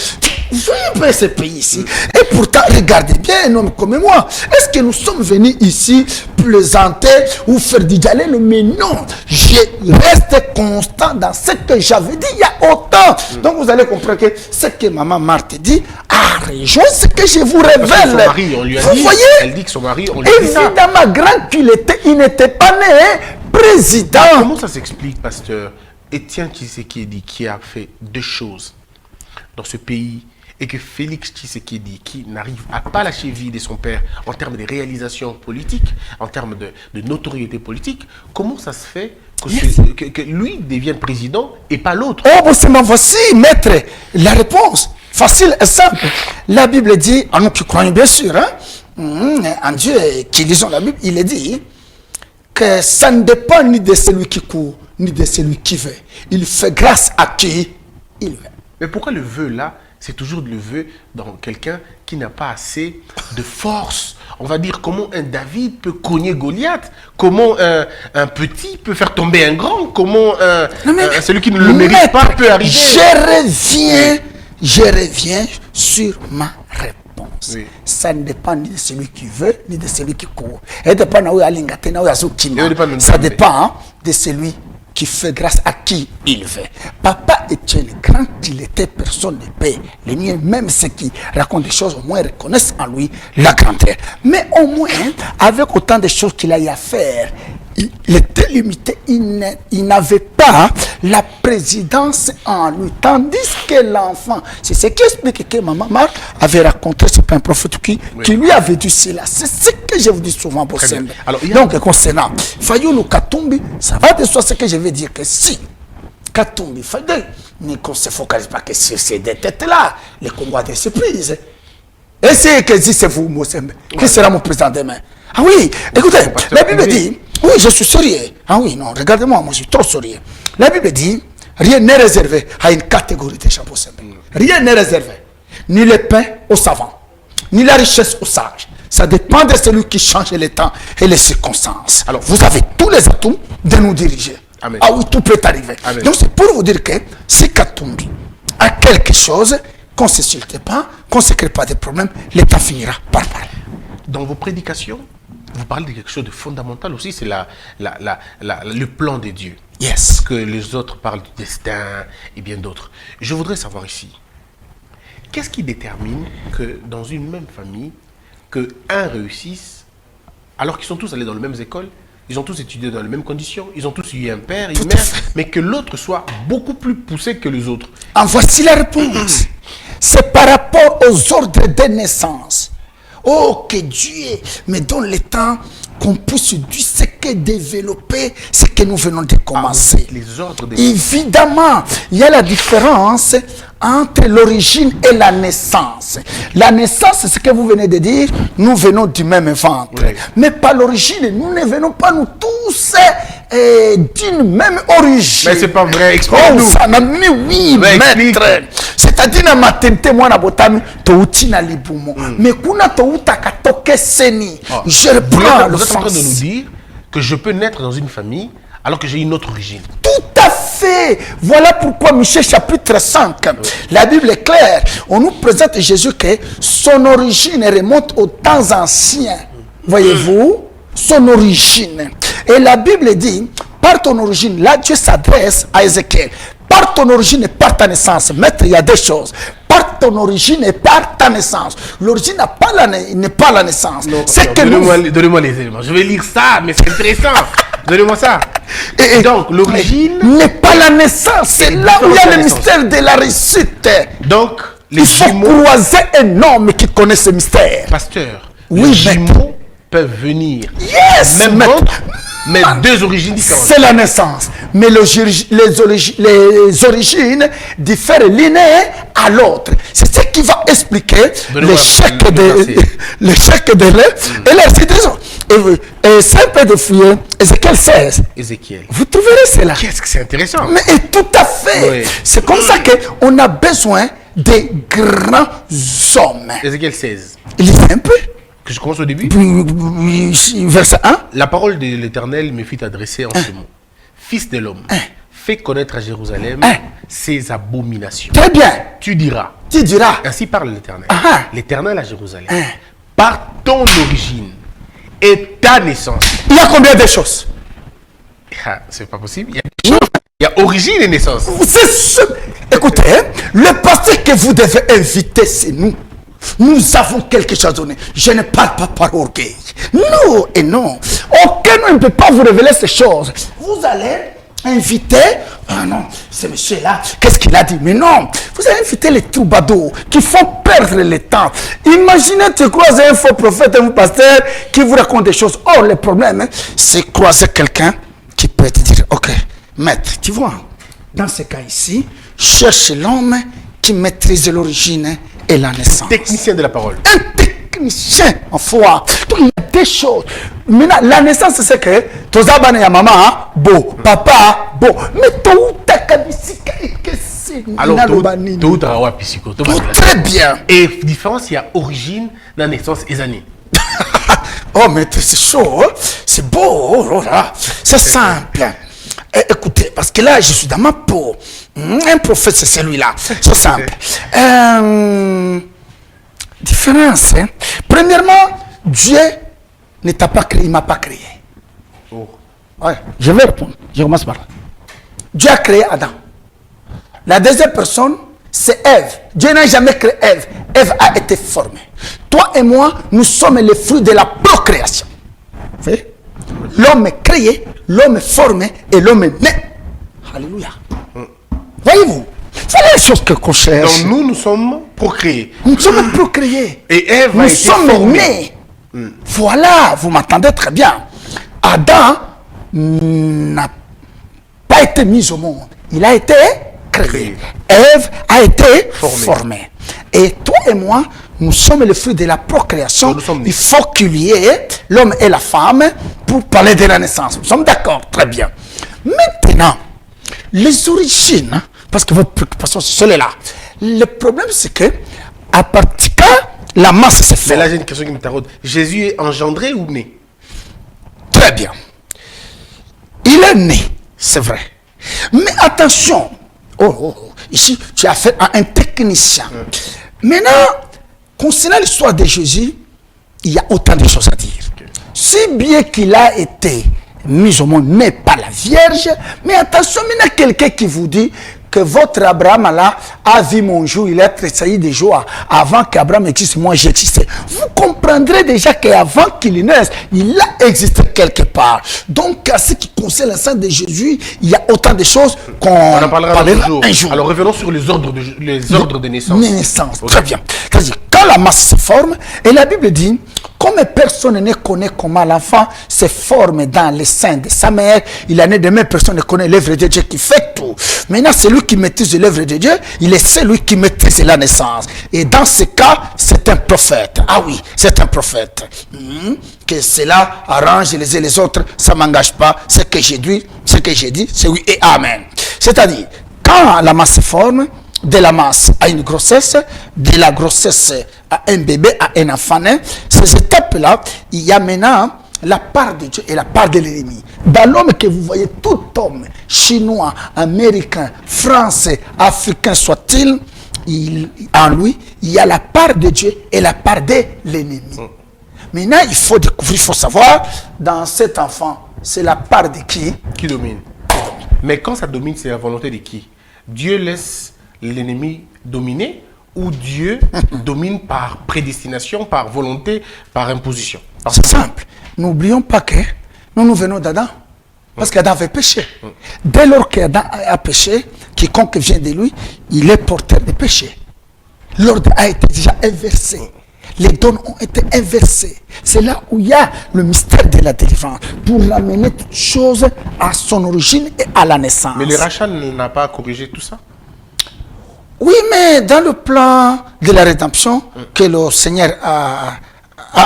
Je vais ce pays ici. Et pourtant, regardez bien un homme comme moi. Est-ce que nous sommes venus ici plaisanter ou faire du dialogue? Mais non. Je reste constant dans ce que j'avais dit il y a autant. Donc vous allez comprendre que ce que maman Marthe dit a rejoint ce que je vous révèle. Son mari, on lui a vous dit, voyez? Elle dit que son mari, on lui a dit ça. Évidemment, grand qu'il était, il n'était pas né président. Comment ça s'explique, pasteur Étienne Tshisekedi, qui a fait deux choses dans ce pays et que Félix Tshisekedi, qui n'arrive à pas lâcher vide son père en termes de réalisations politiques, en termes de notoriété politique, comment ça se fait que lui devienne président et pas l'autre? Oh, bon, voici, maître, la réponse. Facile et simple. La Bible dit, en nous qui croyons bien sûr, en Dieu qui lisons la Bible, il est dit que ça ne dépend ni de celui qui court, ni de celui qui veut. Il fait grâce à qui il veut. Mais pourquoi le vœu là, c'est toujours le vœu dans quelqu'un qui n'a pas assez de force? On va dire comment un David peut cogner Goliath, comment un petit peut faire tomber un grand, comment celui qui ne le mérite pas peut arriver. Je reviens sur ma réponse. Oui. Ça ne dépend ni de celui qui veut, ni de celui qui court. Ça dépend de celui qui fait grâce à qui il veut. Papa Étienne, quand il était personne de paix, les miens, même ceux qui racontent des choses, au moins reconnaissent en lui la grandeur. Mais au moins, avec autant de choses qu'il a eu à faire, il était limité, il n'avait pas la présidence en lui. Tandis que l'enfant, c'est ce qui explique que maman Marc avait raconté, c'est pas un prophète qui lui avait dit cela. C'est ce que je vous dis souvent pour Sembe. Donc, concernant Fayoulou Katumbi, ça va de soi ce que je vais dire que si Katumbi, Fayoulou, mais qu'on ne se focalise pas que sur ces deux têtes-là, les Congolais des surprises. Et c'est que si c'est vous, Mosembe, qui sera mon président demain? Ah oui, écoutez, la Bible dit, oui, je suis sérieux. Ah oui, non, regardez-moi, moi je suis trop sérieux. La Bible dit, rien n'est réservé à une catégorie de chapeaux. Rien n'est réservé. Ni le pain aux savants, ni la richesse aux sages. Ça dépend de celui qui change les temps et les circonstances. Alors, vous avez tous les atouts de nous diriger. Amen. Ah oui, tout peut arriver. Amen. Donc, c'est pour vous dire que si Katumbi a quelque chose, qu'on ne s'insulte pas, qu'on ne se crée pas de problème, l'État finira par parler. Dans vos prédications, vous parlez de quelque chose de fondamental aussi, c'est le plan de Dieu. Yes. Que les autres parlent du destin et bien d'autres. Je voudrais savoir ici, qu'est-ce qui détermine que dans une même famille, qu'un réussisse, alors qu'ils sont tous allés dans les mêmes écoles, ils ont tous étudié dans les mêmes conditions, ils ont tous eu un père, une mère, mais que l'autre soit beaucoup plus poussé que les autres? En voici la réponse. C'est par rapport aux ordres de naissance. Oh, que Dieu me donne le temps qu'on puisse développer ce que nous venons de commencer. Les ordres de... Évidemment, il y a la différence entre l'origine et la naissance. La naissance, c'est ce que vous venez de dire, nous venons du même ventre. Oui. Mais par l'origine, nous ne venons pas nous tous d'une même origine. Mais c'est pas vrai, explique-nous. Oh, ça m'a mis, oui, maître. C'est-à-dire, na matente, moi, na botami, touti na libumo. Mais kuna touta katoke seni. Je reprends le sens. Vous êtes en train de nous dire que je peux naître dans une famille alors que j'ai une autre origine. Tout à fait. Voilà pourquoi Michée chapitre 5, la Bible est claire. On nous présente Jésus que son origine remonte aux temps anciens. Voyez-vous, son origine. Et la Bible dit, par ton origine, là Dieu s'adresse à Ézéchiel. Par ton origine et par ta naissance, maître, il y a des choses. Par ton origine et par ta naissance. L'origine n'est pas la naissance. Donnez-moi les éléments. Je vais lire ça, mais c'est intéressant. Donnez-moi ça. Et donc, l'origine n'est pas la naissance. C'est là où il y a le mystère de la réussite. Donc, il faut croiser un homme qui connaît ce mystère. Pasteur, oui, les jumeaux peuvent venir. Yes, même ventre, mais deux origines différentes. C'est la naissance. Mais les origines diffèrent l'une à l'autre. C'est ce qui va expliquer l'échec de l'œuf et la situation. Et c'est un peu de fouiller. Ézéchiel 16. Ézéchiel. Vous trouverez cela. Qu'est-ce que c'est intéressant. Mais tout à fait. Oui. C'est comme ça qu'on a besoin de grands hommes. Ézéchiel 16. Lisez un peu. Que je commence au début. Verset 1. La parole de l'Éternel me fit adresser en ce mot. Fils de l'homme, fais connaître à Jérusalem ses abominations. Très bien. Tu diras. Ainsi parle l'Éternel. L'Éternel à Jérusalem. Par ton origine et ta naissance. Il y a combien de choses? C'est pas possible. Il y a origine et naissance. Écoutez, le pasteur que vous devez inviter, c'est nous. Nous avons quelque chose à donner. Je ne parle pas par orgueil. Non et non. Aucun ne peut pas vous révéler ces choses. Vous allez invité. Ah non, ce monsieur-là, qu'est-ce qu'il a dit? Mais non, vous avez invité les troubadours qui font perdre le temps. Imaginez, tu croises un faux prophète, un pasteur qui vous raconte des choses. Oh, le problème, hein, c'est croiser quelqu'un qui peut te dire, ok, maître, tu vois, dans ce cas ici, cherche l'homme qui maîtrise l'origine et la naissance. Technicien de la parole. Un technicien en foi. Donc, il y a des choses. Maintenant, la naissance, c'est que Tozabane ya maman, beau, papa, beau. Mais tout ta kabisika et que c'est. Alors, tout très bien. Et différence, il y a origine, la naissance et années. Oh, mais c'est chaud, hein? C'est beau, oh là. C'est simple. Écoutez, parce que là, je suis dans ma peau. Un prophète, c'est celui-là. C'est simple. Différence. Hein? Premièrement, Dieu ne t'a pas créé, il ne m'a pas créé. Oh. Ouais, je vais répondre. Je commence par là. Dieu a créé Adam. La deuxième personne, c'est Ève. Dieu n'a jamais créé Ève. Ève a été formée. Toi et moi, nous sommes les fruits de la procréation. Vous voyez? L'homme est créé, l'homme est formé et l'homme est né. Alléluia. Voyez-vous? C'est les choses qu'on cherche. Donc nous sommes procréés. Nous sommes procréés. Et Ève a été sommes formée. Nés. Voilà, vous m'entendez très bien. Adam n'a pas été mis au monde. Il a été créé. Ève a été formée. Et toi et moi, nous sommes le fruit de la procréation. Il faut qu'il y ait l'homme et la femme pour parler de la naissance. Nous sommes d'accord, très bien. Maintenant, les origines, parce que votre préoccupation, c'est celle-là. Le problème, c'est que, à partir de la masse se fait. Mais là, j'ai une question qui me taraude. Jésus est engendré ou né? Très bien. Il est né, c'est vrai. Mais attention, ici, tu as fait un technicien. Maintenant, concernant l'histoire de Jésus, il y a autant de choses à dire. Si bien qu'il a été mis au monde, mais pas la Vierge, mais attention, il y a quelqu'un qui vous dit que votre Abraham là a vu mon jour, il a tressailli de joie. Avant qu'Abraham existe, moi j'existais. Vous comprendrez déjà qu'avant qu'il naisse, il a existé quelque part. Donc, à ce qui concerne la sainte de Jésus, il y a autant de choses qu'on en parlera un jour. Alors revenons sur les ordres de naissance. Naissance, très bien. C'est-à-dire, quand la masse se forme, et la Bible dit, comme personne ne connaît comment l'enfant se forme dans le sein de sa mère, il en est de même, personne ne connaît l'œuvre de Dieu qui fait tout. Maintenant, celui qui maîtrise l'œuvre de Dieu, il est celui qui maîtrise la naissance. Et dans ce cas, c'est un prophète. Ah oui, c'est un prophète. Que cela arrange les uns les autres, ça ne m'engage pas. Ce que j'ai dit, c'est oui et amen. C'est-à-dire, quand la masse se forme, de la masse à une grossesse, de la grossesse à un bébé, à un enfant, ces étapes-là, il y a maintenant la part de Dieu et la part de l'ennemi. Dans l'homme que vous voyez, tout homme, chinois, américain, français, africain soit-il, en lui, il y a la part de Dieu et la part de l'ennemi. Maintenant, il faut découvrir, il faut savoir, dans cet enfant, c'est la part de qui? Qui domine. Mais quand ça domine, c'est la volonté de qui? Dieu laisse l'ennemi dominer ou Dieu domine par prédestination, par volonté, par imposition? C'est simple. N'oublions pas que nous venons d'Adam. Parce qu'Adam avait péché. Dès lors qu'Adam a péché, quiconque vient de lui, il est porteur de péché. L'ordre a été déjà inversé. Les dons ont été inversés. C'est là où il y a le mystère de la délivrance. Pour ramener toute chose à son origine et à la naissance. Mais le rachat n'a pas corrigé tout ça? Oui, mais dans le plan de la rédemption que le Seigneur a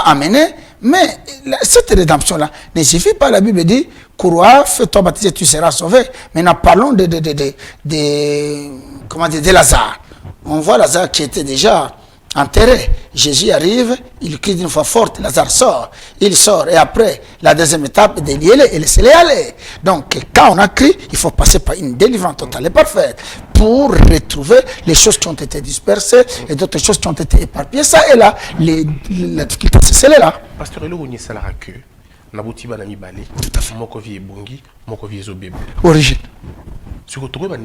amené, mais cette rédemption-là ne suffit pas. La Bible dit, crois, fais-toi baptiser, tu seras sauvé. Maintenant, parlons de Lazare. On voit Lazare qui était déjà enterré. Jésus arrive, il crie d'une voix forte, Lazare sort. Il sort et après, la deuxième étape, de lier et laisser-les aller. Donc, quand on a crié, il faut passer par une délivrance totale et parfaite pour retrouver les choses qui ont été dispersées et d'autres choses qui ont été éparpillées. Ça et là, la difficulté, c'est celle-là. Pasteur, il y a salara que Nabouti Banami Balé, tout à fait. Mokovi et Bongi, Mokovi et Zobébé. Origine. Si vous trouvez que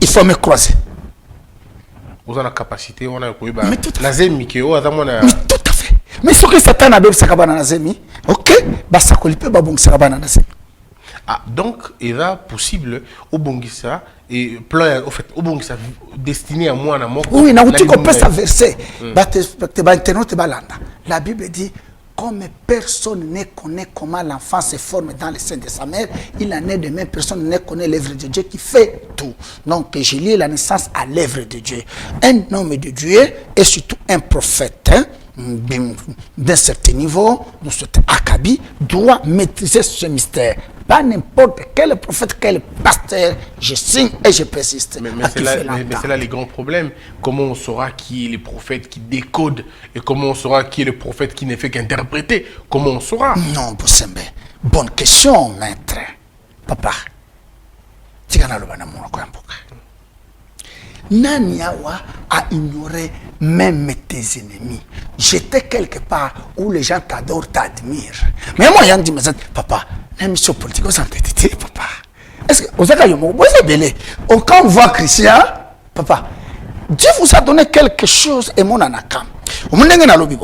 il faut me croiser. Vous avez la capacité, on a mais tout à fait. Mais ce que Satan a besoin de Nazemi, Ok, basta kolipe babongisa bana na se. Ah, donc, il est possible au Bongissa et plein, en fait, au Bongissa destiné à moi, à moi. Oui, na uti ko pesa verset. Te ba internaute balanda. La Bible dit comme personne ne connaît comment l'enfant se forme dans le sein de sa mère, il en est de même, personne ne connaît l'œuvre de Dieu qui fait tout. Donc, j'ai lié la naissance à l'œuvre de Dieu. Un homme de Dieu est surtout un prophète, hein, d'un certain niveau, de cet Akabi, doit maîtriser ce mystère. Pas n'importe quel prophète, quel pasteur, je signe et je persiste. Mais c'est là les grands problèmes. Comment on saura qui est le prophète qui décode et comment on saura qui est le prophète qui ne fait qu'interpréter? Comment on saura? Non, Boussembe. Bonne question, maître. Papa, tu as le banamon quoi mboka. Naniawa a ignoré même tes ennemis. J'étais quelque part où les gens t'adorent, t'admirent. Mais moi, il dit, papa, l'émission politique, vous entendez, papa. Est-ce que vous avez belé? Quand on voit Christian, papa, Dieu vous a donné quelque chose et mon anakam. Au moment où on a lobby,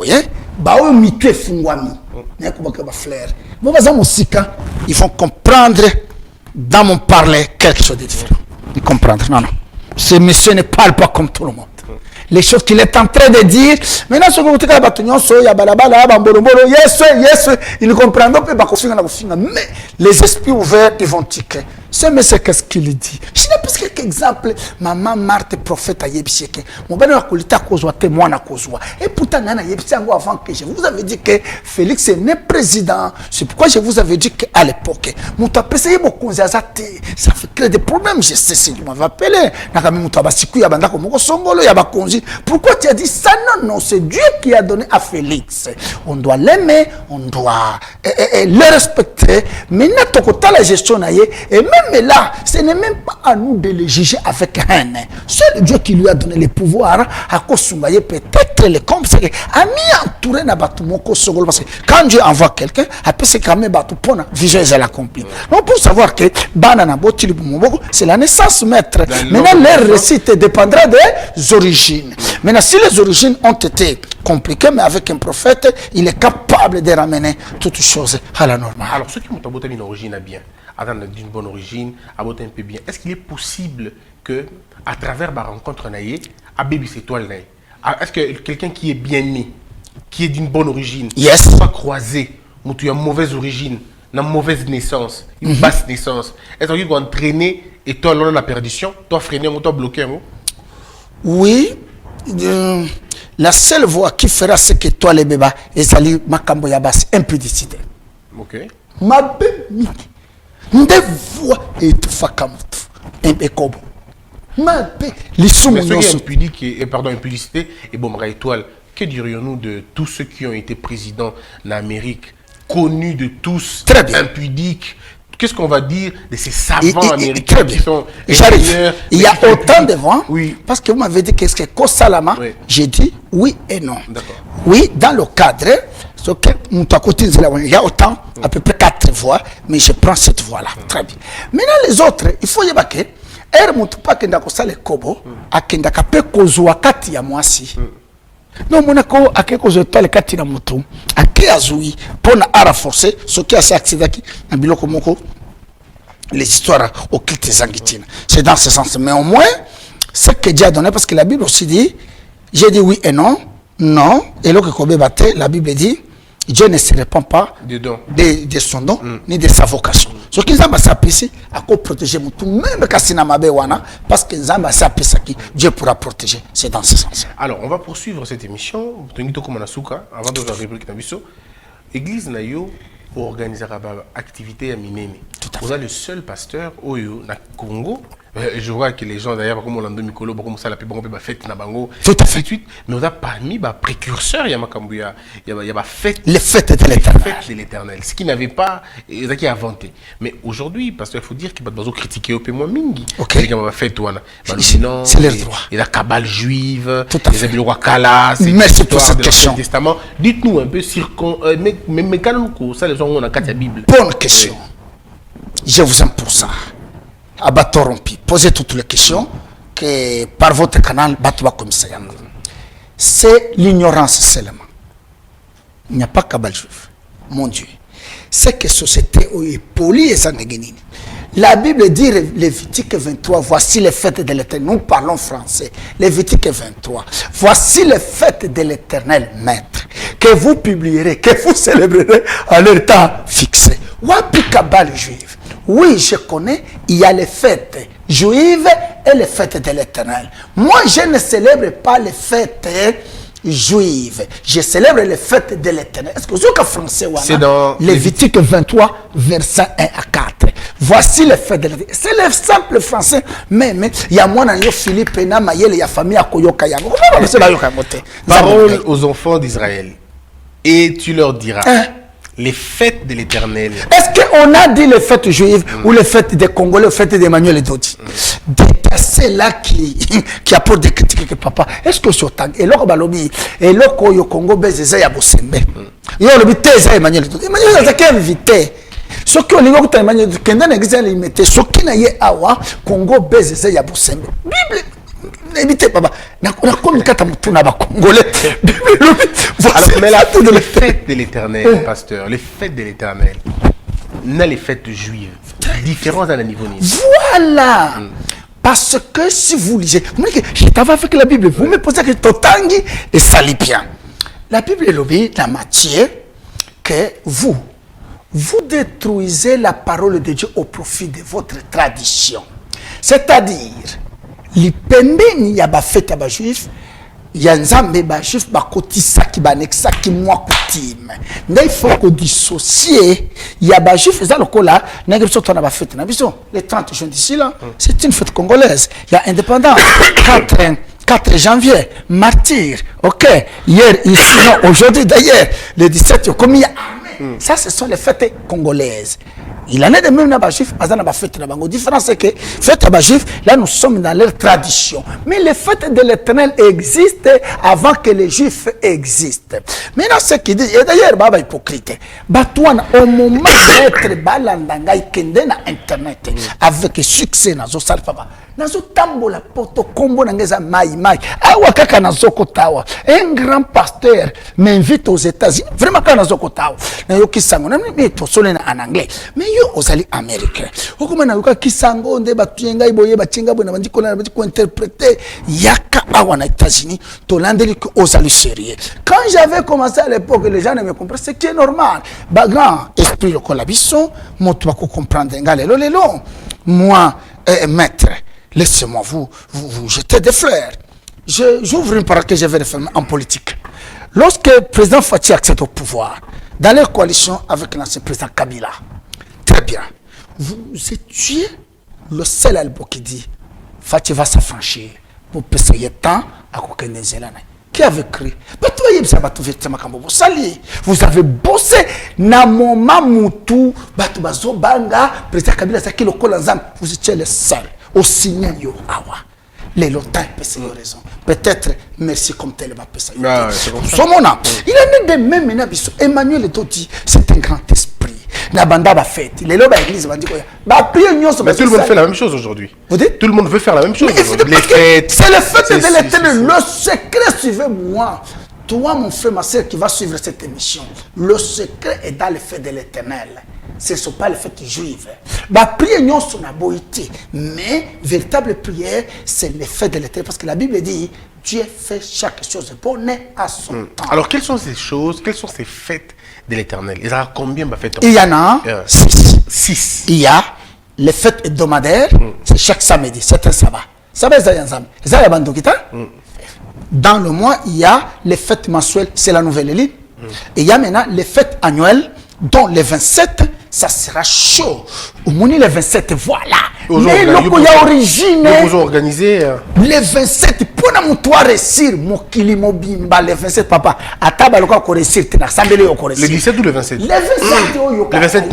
bao mitwe fungwami. N'est-ce pas fleur? Bon, ils vont comprendre dans mon parler quelque chose de différent. Ils comprendre, non, non. Ce monsieur ne parle pas comme tout le monde. Les choses qu'il est en train de dire, maintenant, ce que vous ils ne comprendront pas. Mais les esprits ouverts, ils vont tiquer. Ce monsieur, qu'est-ce qu'il dit? Je n'ai pas quelques exemples. Maman Marthe, prophète, mon ben a colité à cause témoin à cause. Et pourtant, avant que je vous avais dit que Félix est né président. C'est pourquoi je vous avais dit qu'à l'époque, ça fait créer des problèmes. Je sais si tu m'avais appelé. Pourquoi tu as dit ça? Non, non, c'est Dieu qui a donné à Félix. On doit l'aimer, on doit le respecter. Maintenant, tu as la gestion. Et même là, ce n'est même pas à nous de le juger avec haine. C'est Dieu qui lui a donné le pouvoir à Kosumbaye, peut-être le comme c'est a mis entouré na batumoko sogol parce que quand Dieu envoie quelqu'un, après c'est quand même batu pour vision elle accomplie. Donc pour savoir que banana botili bumoko, c'est la naissance maître. Maintenant leur récit dépendra des origines. Maintenant si les origines ont été compliquées, mais avec un prophète, il est capable de ramener toutes choses à la normale. Alors ceux qui ont abouti une origine à bien, d'une bonne origine, abouti un peu bien, est-ce qu'il est possible que à travers ma rencontre naïe, à Baby c'est toi le est-ce que quelqu'un qui est bien né, qui est d'une bonne origine, yes, pas croisé, ou tu as une mauvaise origine, une mauvaise naissance, une basse naissance, est-ce qu'il doit entraîner et toi dans la perdition, toi freiner ou toi bloquer? Oui, la seule voie qui fera ce que toi les bébés, et ça lui makambo yabas impudicité. Ok. Ma bébé, des voix et tout fakamutu, un bécobo. Mais ceux qui ont impudique et pardon, impudicité et bon, étoile, que dirions-nous de tous ceux qui ont été présidents en Amérique, connus de tous, impudiques? Qu'est-ce qu'on va dire de ces savants américains qui sont j'arrive. Il y a autant de voix. Oui. Parce que vous m'avez dit qu'est-ce que Kosalama, oui. J'ai dit oui et non. D'accord. Oui, dans le cadre, il y a autant, à peu près 4 voix, mais je prends cette voix-là. Très bien. Maintenant, les autres, il faut y avoir que pas que le kobo, a kenda kape kozwa kati ya mwasi. Non, mon ako a quelque chose de kati na mutu, a ke azui, pour à renforcer ce qui a sa accidaki, na biloko moko, les histoires occultes zangitina. C'est dans ce sens. Mais au moins, ce que Dieu a donné, parce que la Bible aussi dit, j'ai dit oui et non, non, et là que Kobe battait, la Bible dit, Dieu ne se répand pas de son don ni de sa vocation. Ce qui est sapisi, à quoi protéger tout, même Kassina Mabewana, parce que Zamba sapisaki, Dieu pourra protéger. C'est dans ce sens. Alors, on va poursuivre cette émission. Avant de la rubrique Nabiso, Église Nayo organisera une activité à Minene. Vous êtes le seul pasteur au Congo. Je vois que les gens d'ailleurs, comme Orlando Mikolo, comme ça, la plus bonne fête na bango. Tout à fait. Mais on a parmi les précurseurs, il y a la fête. Les fêtes de l'éternel. Les fêtes de l'éternel. Ce qui n'avait pas, ils ont inventé. Mais aujourd'hui, parce qu'il faut dire qu'il va besoin critiquer au peu moins mingi. Ok. C'est leur droit. Et la cabale juive. Tout à fait. Les roi Kala. Merci pour cette question. Testament. Dites-nous un peu sur mais quand ça les gens on a quatre Bible. Bonne question. Je vous aime pour ça. Abatorompi, posez toutes les questions que par votre canal Batouba Komissayan. C'est l'ignorance seulement. Il n'y a pas Kabal juif. mon Dieu. C'est que société est polie et sans négénine. La Bible dit, Lévitique 23, voici les fêtes de l'Éternel. Nous parlons français. Lévitique 23. Voici les fêtes de l'Éternel, maître, que vous publierez, que vous célébrerez à leur temps fixé. Wapi Kabbalah juive. Oui, je connais, il y a les fêtes juives et les fêtes de l'Éternel. Moi, je ne célèbre pas les fêtes juive. Je célèbre les fêtes de l'Éternel. Est-ce que vous avez français? C'est dans Lévitique 23, versets 1 à 4. Voici les fêtes de l'Éternel. C'est le simple français. Mais il y a moi, Philippe, il y a famille à Koyoka. Parole aux enfants d'Israël. Et tu leur diras les fêtes de l'Éternel. Est-ce qu'on a dit les fêtes juives ou les fêtes des Congolais, les fêtes d'Emmanuel et Dodi? C'est là qui apporte des critiques que papa. Est-ce que sur tag et là balobi et là au Congo bezeza ya bosembe. Yo le biteza Emmanuel Dodi. Emmanuel a été invité. Ce que les gens Emmanuel kenda na exil limité. Ce qui na ye awa Congo bezeza ya bosembe. Bible évitez papa. Na comme kata mutuna ba Congolais. Alors mais la les fêtes de l'Éternel, pasteur, les fêtes de l'Éternel. N'a les fêtes juives différentes à la niveau niveau. Voilà. Parce que si vous lisez, je t'avais avec la Bible, vous me posez que Totangi et Salipien. La Bible est l'obéit dans Matthieu que vous détruisez la parole de Dieu au profit de votre tradition. C'est-à-dire, les pembeni ya ba fête ba juif, ya nzambe ba juif ba kotisa ki ba nexa ki moi coutume. Mais il faut que dissocier ya ba juif za lokola na biso tona ba fête na biso le 30 juin d'ici là, c'est une fête congolaise. Il y a indépendance 4 janvier, martyr. OK, hier ici non, aujourd'hui d'ailleurs le 17 comme il y a ça, ce sont les fêtes congolaises. Il en est de même dans les juifs, dans les fêtes. La différence c'est que les fêtes des juifs, là nous sommes dans leur tradition. Mais les fêtes de l'Éternel existent avant que les juifs existent. Maintenant, ce qui dit, et d'ailleurs, baba hypocrite, batouana au moment d'être balandanga ikende na internet avec succès na zo sal papa. Nazo tambola poto kombo na ngeza mai. Awa kaka nazo kotawa. Un grand pasteur m'invite aux États-Unis. Vraiment quand nazo kotawa. Na yo kisango na mi to sole na en anglais. Mais yo ozali américain. Okoma na yoka kisango nde batuyenga iboye batinga bona bandiko na bandiko interpréter yaka awa na États-Unis to landeli que ozali sérieux. Quand j'avais commencé à l'époque, les gens ne me comprenaient, ce qui est normal. Ba grand esprit le colabisson, moto bako comprendre ngale lelo. Moi maître, laissez-moi vous jeter des fleurs. J'ouvre une parole que je vais refermer en politique. Lorsque le président Fathi accède au pouvoir, dans leur coalition avec l'ancien président Kabila, très bien, vous étiez le seul albo qui dit Fathi va s'affranchir pour payer temps à Kokene Zelana. Qui avait cru? Vous avez bossé na moment mutu batu bazobanga président Kabila Saki le kolanzam. Vous étiez le seul au signe yo awa. Les longtemps ils ont raison. Peut-être merci comme tellement personne. Il en est de même maintenant Emmanuel Dodi, c'est un grand esprit. Nabanda ba fête. Les loba église va dire ba prier union sur. Mais tout le monde fait la même chose aujourd'hui. Vous dites? Tout le monde veut faire la même chose. Les fêtes. C'est le fait de l'Éternel. Le secret, suivez-moi. Toi, mon frère, ma soeur, qui va suivre cette émission, le secret est dans le fait de l'Éternel. Ce ne sont pas les fêtes juives. La prière, non, c'est une beauté. Mais, véritable prière, c'est le fait de l'Éternel. Parce que la Bible dit, Dieu fait chaque chose bonne à son temps. Alors, quelles sont ces choses, quelles sont ces fêtes de l'Éternel? Il y en a combien de fêtes? Il y en a 6. Il y a les fêtes hebdomadaires, c'est chaque samedi, c'est un sabbat. Sabbat, c'est un sabbat. Dans le mois, il y a les fêtes mensuelles, c'est la nouvelle ligne. Et il y a maintenant les fêtes annuelles, dont les 27, ça sera chaud. Au moins les 27, voilà. Mais le coup, il y a origine. Vous organisez les 27, pour nous toi réussir, mon kilimo bimba, les 27, papa. À table, quoi qu'on réussir, tu n'as samedi au le 17 ou le 27? Les 27, le 27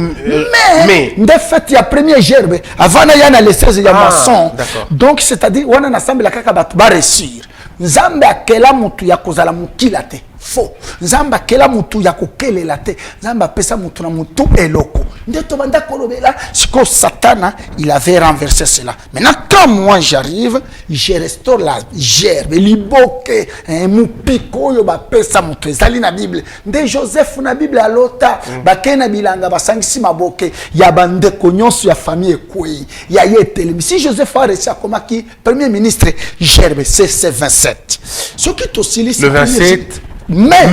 mais, des fêtes, il y a premier gerbe. Avant, il y a les 16, il y a maçon. Donc, c'est-à-dire, on a ensemble la kaka va réussir. Nzambe akela mutu ya kozala mukila te. faux. Nzamba kela mutu ya kokelela te. Nzamba pesa mutu na mutu eloko. Ndeto banda kolobela siko Satana, il avait renversé cela. Maintenant quand moi j'arrive, je restaure la gerbe, liboke, mupiko yo ba pesa mutu ezali na Bible. Nde Joseph na Bible alota, ba kena bilanga basangisi maboke ya bande konyonso ya famille ekwe. Ya yetele. Si Joseph a réussi à komaki premier ministre gerbe c'est 27. Ce qui est aussi le 27 mai.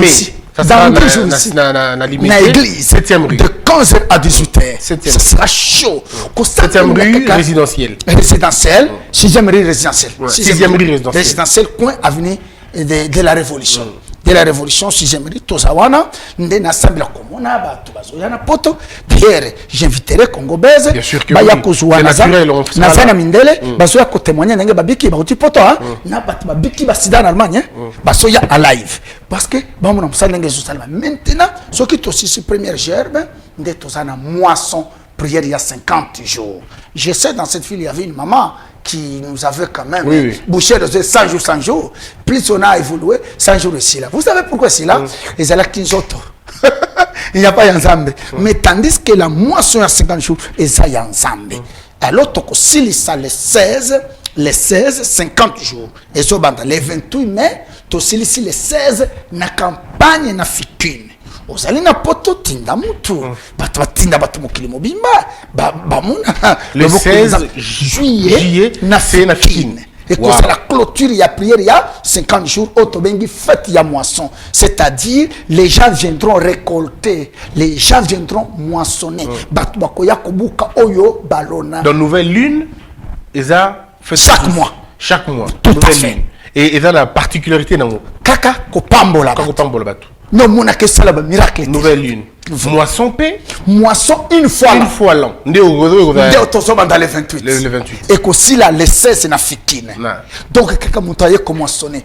Dans deux jours ici, dans l'église, 7e rue. de 15h à 18h, ça sera chaud. 7e rue résidentielle. Résidentielle, 6e rue résidentielle. 6e rue résidentielle. Résidentielle, coin avenue de la Révolution. De la Révolution, 6e rue, Tozawana, Ndena Sabla Komona, Batubazoyana Poto. D'ailleurs, j'inviterai Congo Beze, bien sûr que Baya oui. Kozouana, Nazana Mindele, Bazoya Kotémoigner, Nenge Babiki, Bauti Poto, na Babiki Basida en Allemagne, Basoya à live. Parce que, maintenant, ce qui est aussi cette première gerbe, Ndetozana moisson, prière il y a 50 jours. Je sais, dans cette ville, il y avait une maman qui nous avait quand même bouché de 100 jours, 100 jours. Plus on a évolué, 100 jours ici là. Vous savez pourquoi c'est là? Les Alakinzoto. Il n'y a pas Yanzambe. Mais tandis que la moisson à 50 jours, et ça Yanzambe. Alors, si ça les 16, 50 jours. Et ça, les 28 mai, tu les 16, na campagne na fikine. Ozali na poto tinda mutu bato batinda bato mokili mobimba bamuna le 16 juillet na fikine. Et que c'est la clôture, il y a prière, il y a 50 jours, autobengi fête, il y a moisson. C'est-à-dire, les gens viendront récolter, les gens viendront moissonner. Batouakoya kobuka oyo balona. Dans nouvelle lune, ça fait chaque mois. Chaque mois. Tout à fait. Et ça la particularité dans Kaka kopambola. Kaka kopambola batou. Non, mon que ça là miracle. Nouvelle lune. Moisson paix. Moisson une fois l'an. Ndé dans les 28. Le 28. Et qu'aussi là, les 16 na fikine. Donc, quelqu'un moutaillé comme moissonner.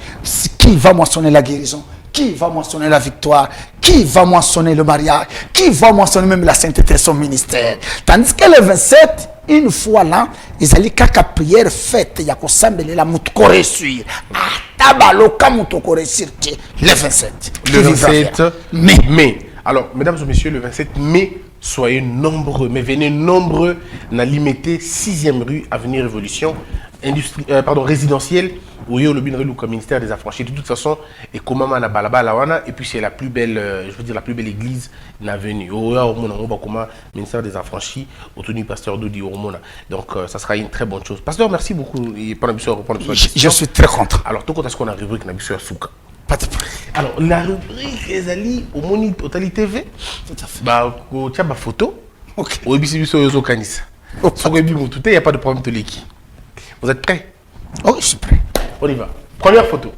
Qui va moissonner la guérison? Qui va moissonner la victoire? Qui va moissonner le mariage? Qui va moissonner même la sainteté de son ministère? Tandis que le 27, une fois là, ils allaient kaka prière faite, il y a qu'on s'embellit la moutko réussir. Ah, tabalo, kamutoko réussir, le 27. Le 27 mai. Alors, mesdames et messieurs, le 27 mai, soyez nombreux, mais venez nombreux dans l'imité 6e rue, avenue Révolution, résidentielle, où il y a le binrelu comme ministère des Affranchis. De toute façon, et comment on a balaba lawana, et puis c'est la plus belle, je veux dire, la plus belle église dans l'avenue. On va comment ministère des Affranchis, autour pasteur Dodi Ormona. Donc, ça sera une très bonne chose. Pasteur, merci beaucoup. Je suis très content. Alors, tout compte à ce qu'on a rubrique dans la Souka. Pas de problème. Alors, la rubrique Ezali au Moni Totali TV, tout à fait. Bah, tu as ma photo. Ok. Au Ebisi Yozo Kanisa. Sur le Bimou, tout il n'y a pas de problème de l'équipe. Vous êtes prêts? Oh, je suis prêt. On y va. Première photo.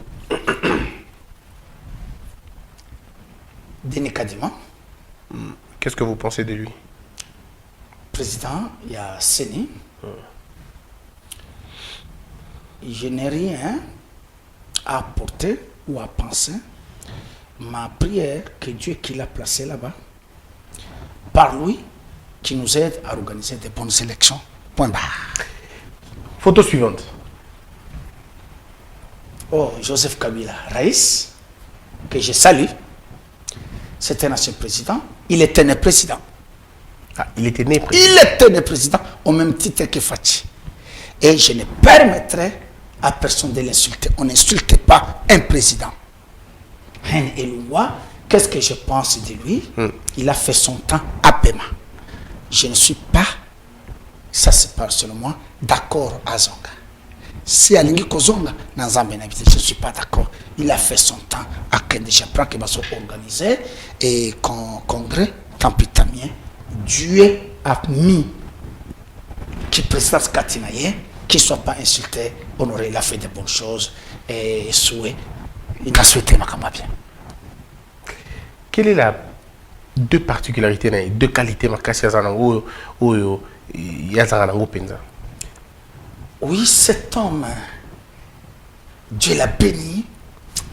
Denis Kadima. Qu'est-ce que vous pensez de lui? Président, il y a Séni. Je n'ai rien à apporter ou à penser. Ma prière que Dieu qui l'a placé là-bas, par lui, qui nous aide à organiser des bonnes élections. Point barre. Photo suivante. Oh, Joseph Kabila, Raïs, que je salue. C'était un ancien président. Il était né président. Ah, il était né président. Il était né président au même titre que Fachi. Et je ne permettrai à personne de l'insulter. On n'insulte pas un président. Et moi, qu'est-ce que je pense de lui? Il a fait son temps à Pema. Je ne suis pas, ça c'est pas selon moi, d'accord à Zonga. Si Alingi Kozonga, je ne suis pas d'accord. Il a fait son temps à Kende. J'apprends qu'il va se organiser et congrès, tant pis tamien, Dieu a mis qui présidence Katinaye, qu'il ne soit pas insulté, honoré, il a fait de bonnes choses et souhait, il a souhaité ma bien. Quelle est la deux particularités, deux qualités marquées Penza? Oui, cet homme, Dieu l'a béni,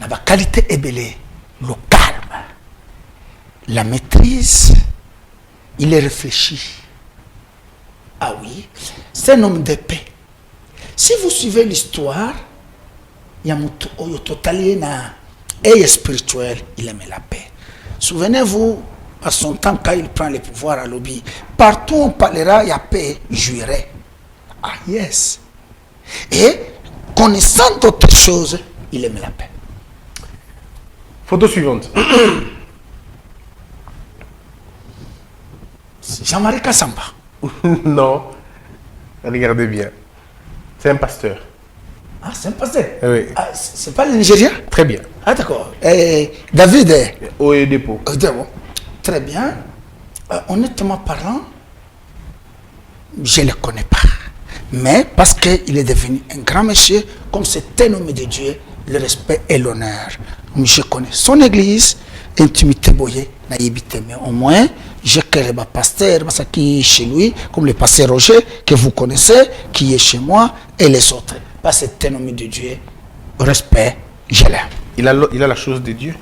n'a pas qualité ébélée, le calme, la maîtrise, il est réfléchi. Ah oui, c'est un homme de paix. Si vous suivez l'histoire, il y a un totalien et spirituel, il aimait la paix. Souvenez-vous, à son temps, quand il prend le pouvoir à Lobi, partout où on parlera, il y a paix, jurait. Ah yes. Et connaissant d'autres choses, il aimait la paix. Photo suivante. Jean-Marie Kassamba. Non. Regardez bien. C'est un pasteur. Ah, c'est un pasteur. Oui. Ah, c'est pas le Nigeria? Très bien. Ah, d'accord. David. Au dépôt. Très bien. Honnêtement parlant, je ne le connais pas. Mais parce qu'il est devenu un grand monsieur, comme c'est un homme de Dieu, le respect et l'honneur. Je connais son église, intimité boyé, naïbité, mais au moins, je connais le pasteur, qui est chez lui, comme le pasteur Roger, que vous connaissez, qui est chez moi, et les autres. Parce que c'est un homme de Dieu, respect, je l'aime. Il a la chose de Dieu.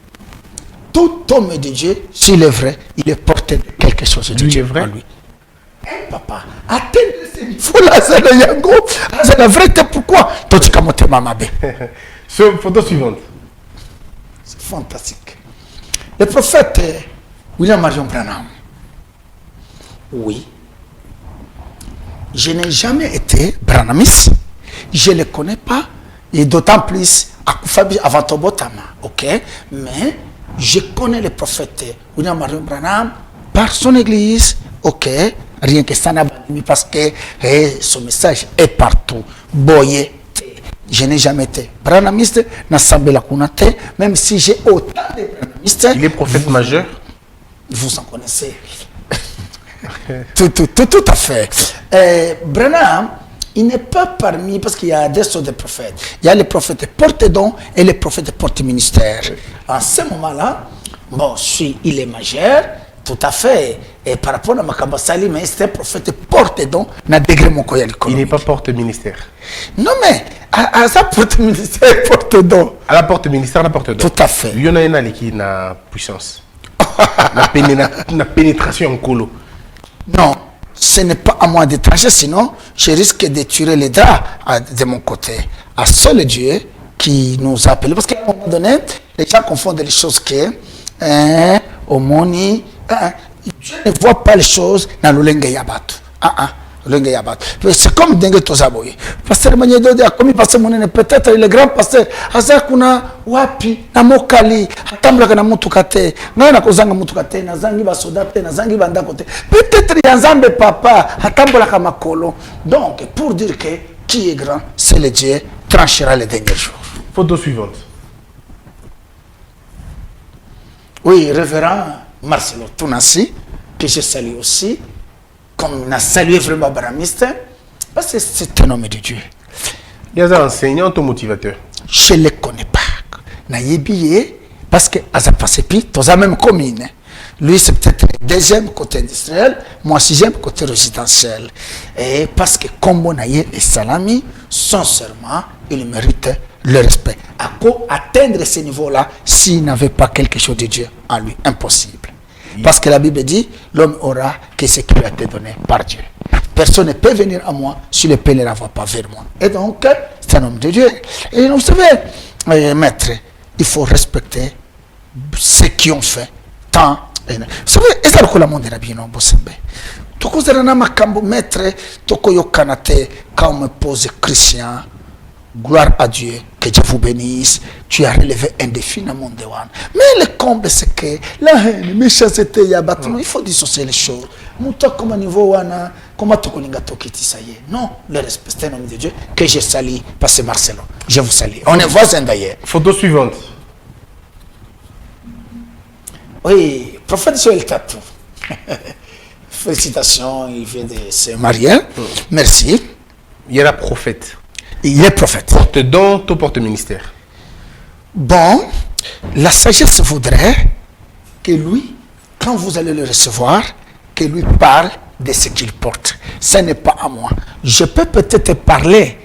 Tout homme de Dieu, s'il est vrai, il est porté de quelque chose de Lui, Dieu. il est vrai. En lui. Papa, attendez ce niveau là, c'est le yango, c'est la vérité. Pourquoi? Toi, tu as mamabe. Photo suivante. C'est fantastique. Le prophète William Marion Branham. Oui. Je n'ai jamais été branhamiste. Je ne le connais pas. Et d'autant plus Akufabi Avantobotama. Ok? Mais je connais le prophète William Marion Branham par son église. Ok? Rien que ça n'a pas mis parce que son message est partout. Boyé. Je n'ai jamais été branhamiste, même si j'ai autant de branhamistes. Il est prophète majeur. Vous en connaissez. tout à fait. Branham, il n'est pas parmi, parce qu'il y a des sortes de prophètes. Il y a les prophètes porte-don et les prophètes porte-ministère. En ce moment-là, bon, il est majeur, tout à fait. Et par rapport à Makamba Sali, mais c'est un prophète porte-don, n'a degré mon koyali. Il n'est pas porte-ministère. Non, mais à sa porte-ministère, porte-don. À la porte-ministère, la porte-don. Tout à fait. Il y en a une qui a puissance. La pénétration en colo. Non, ce n'est pas à moi de trancher, sinon je risque de tuer les draps de mon côté. À seul Dieu qui nous a appelés. Parce qu'à un moment donné, les gens confondent les choses que, Omoni, je ne vois pas les choses dans le Lenga Yabato. C'est comme Dengue Tozaboye. Pasteur Magnedo a commis pasteur Mounene, peut-être le grand pasteur. Azakuna wapi na mokali atambla na mutukate. Na na kozanga mutukate na zangi ba sodate na zangi banda côté. Peut-être Yanzambe papa atambla kama kolo. Donc pour dire que qui est grand, c'est le Dieu tranchera les derniers jours. Photo suivante. Oui, révérend Marcelo Tounassi, que je salue aussi. Comme on a salué vraiment Baramiste, parce que c'est un homme de Dieu. Il y a un enseignant, ton motivateur. Je ne le connais pas. Naïbiye, parce que à Zapasepi, dans la même commune. Lui, c'est peut-être le deuxième côté industriel, moi, sixième côté résidentiel. Et parce que comme on a et Salami, sincèrement, il mérite le respect. À quoi atteindre ce niveau-là s'il n'avait pas quelque chose de Dieu en lui? Impossible. Parce que la Bible dit, l'homme aura que ce qui lui a été donné par Dieu. Personne ne peut venir à moi si le Père ne la voit pas vers moi. Et donc, c'est un homme de Dieu. Et vous savez, maître, il faut respecter ceux qui ont fait tant. Vous savez, et ça le monde de la bien, Bossembe. Toko zerana makambo maître, toko yokanate, quand on me pose Christian. Gloire à Dieu, que Dieu vous bénisse. Tu as relevé un défi dans mon déwan. Mais le comble, c'est que la haine, méchanceté, il faut dissocier les choses. Mouta comme un niveau wana, comme tu connais tokiti ça y est. Non, le respect, c'est un homme de Dieu que je salue, parce que Marcelo, je vous salue. On est voisins d'ailleurs. Photo suivante. Oui, prophète Joël Tatou. Félicitations, il vient de se marier. Merci. Il y a la prophète. Il est prophète. Porte-don, ton porte-ministère. Bon, la sagesse voudrait que lui, quand vous allez le recevoir, que lui parle de ce qu'il porte. Ce n'est pas à moi. Je peux peut-être parler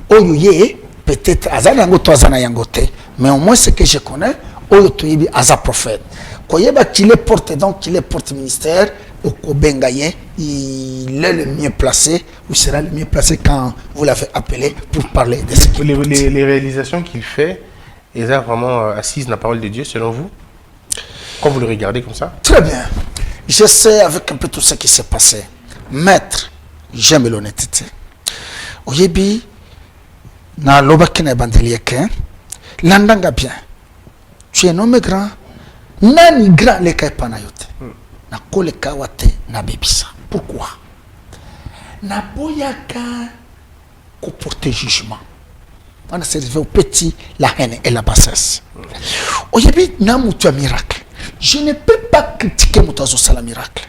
au Yuye, peut-être à Zanayangoto, à Zanayangote, mais au moins ce que je connais, au Tuyibi, à Za prophète. Koyeba qu'il est porte-don, qu'il est porte-ministère, au Kobengaye, il est le mieux placé, ou sera le mieux placé quand vous l'avez appelé pour parler de ce qu'il porte. Les réalisations qu'il fait, est vraiment assise la parole de Dieu, selon vous? Quand vous le regardez comme ça? Très bien. Je sais avec un peu tout ce qui s'est passé. Maître, j'aime l'honnêteté. Oyebi, na lobaki na bandelieke, landanga bien. Tu es nommé grand. Nani grand le kai panayote. Na kole kawate na bebisa. Pourquoi? Na boyaka ko porter jugement. On a servi au petit la haine et la bassesse. Oyebi na mutu miracle. Je ne peux pas critiquer Moutazo Sala miracle.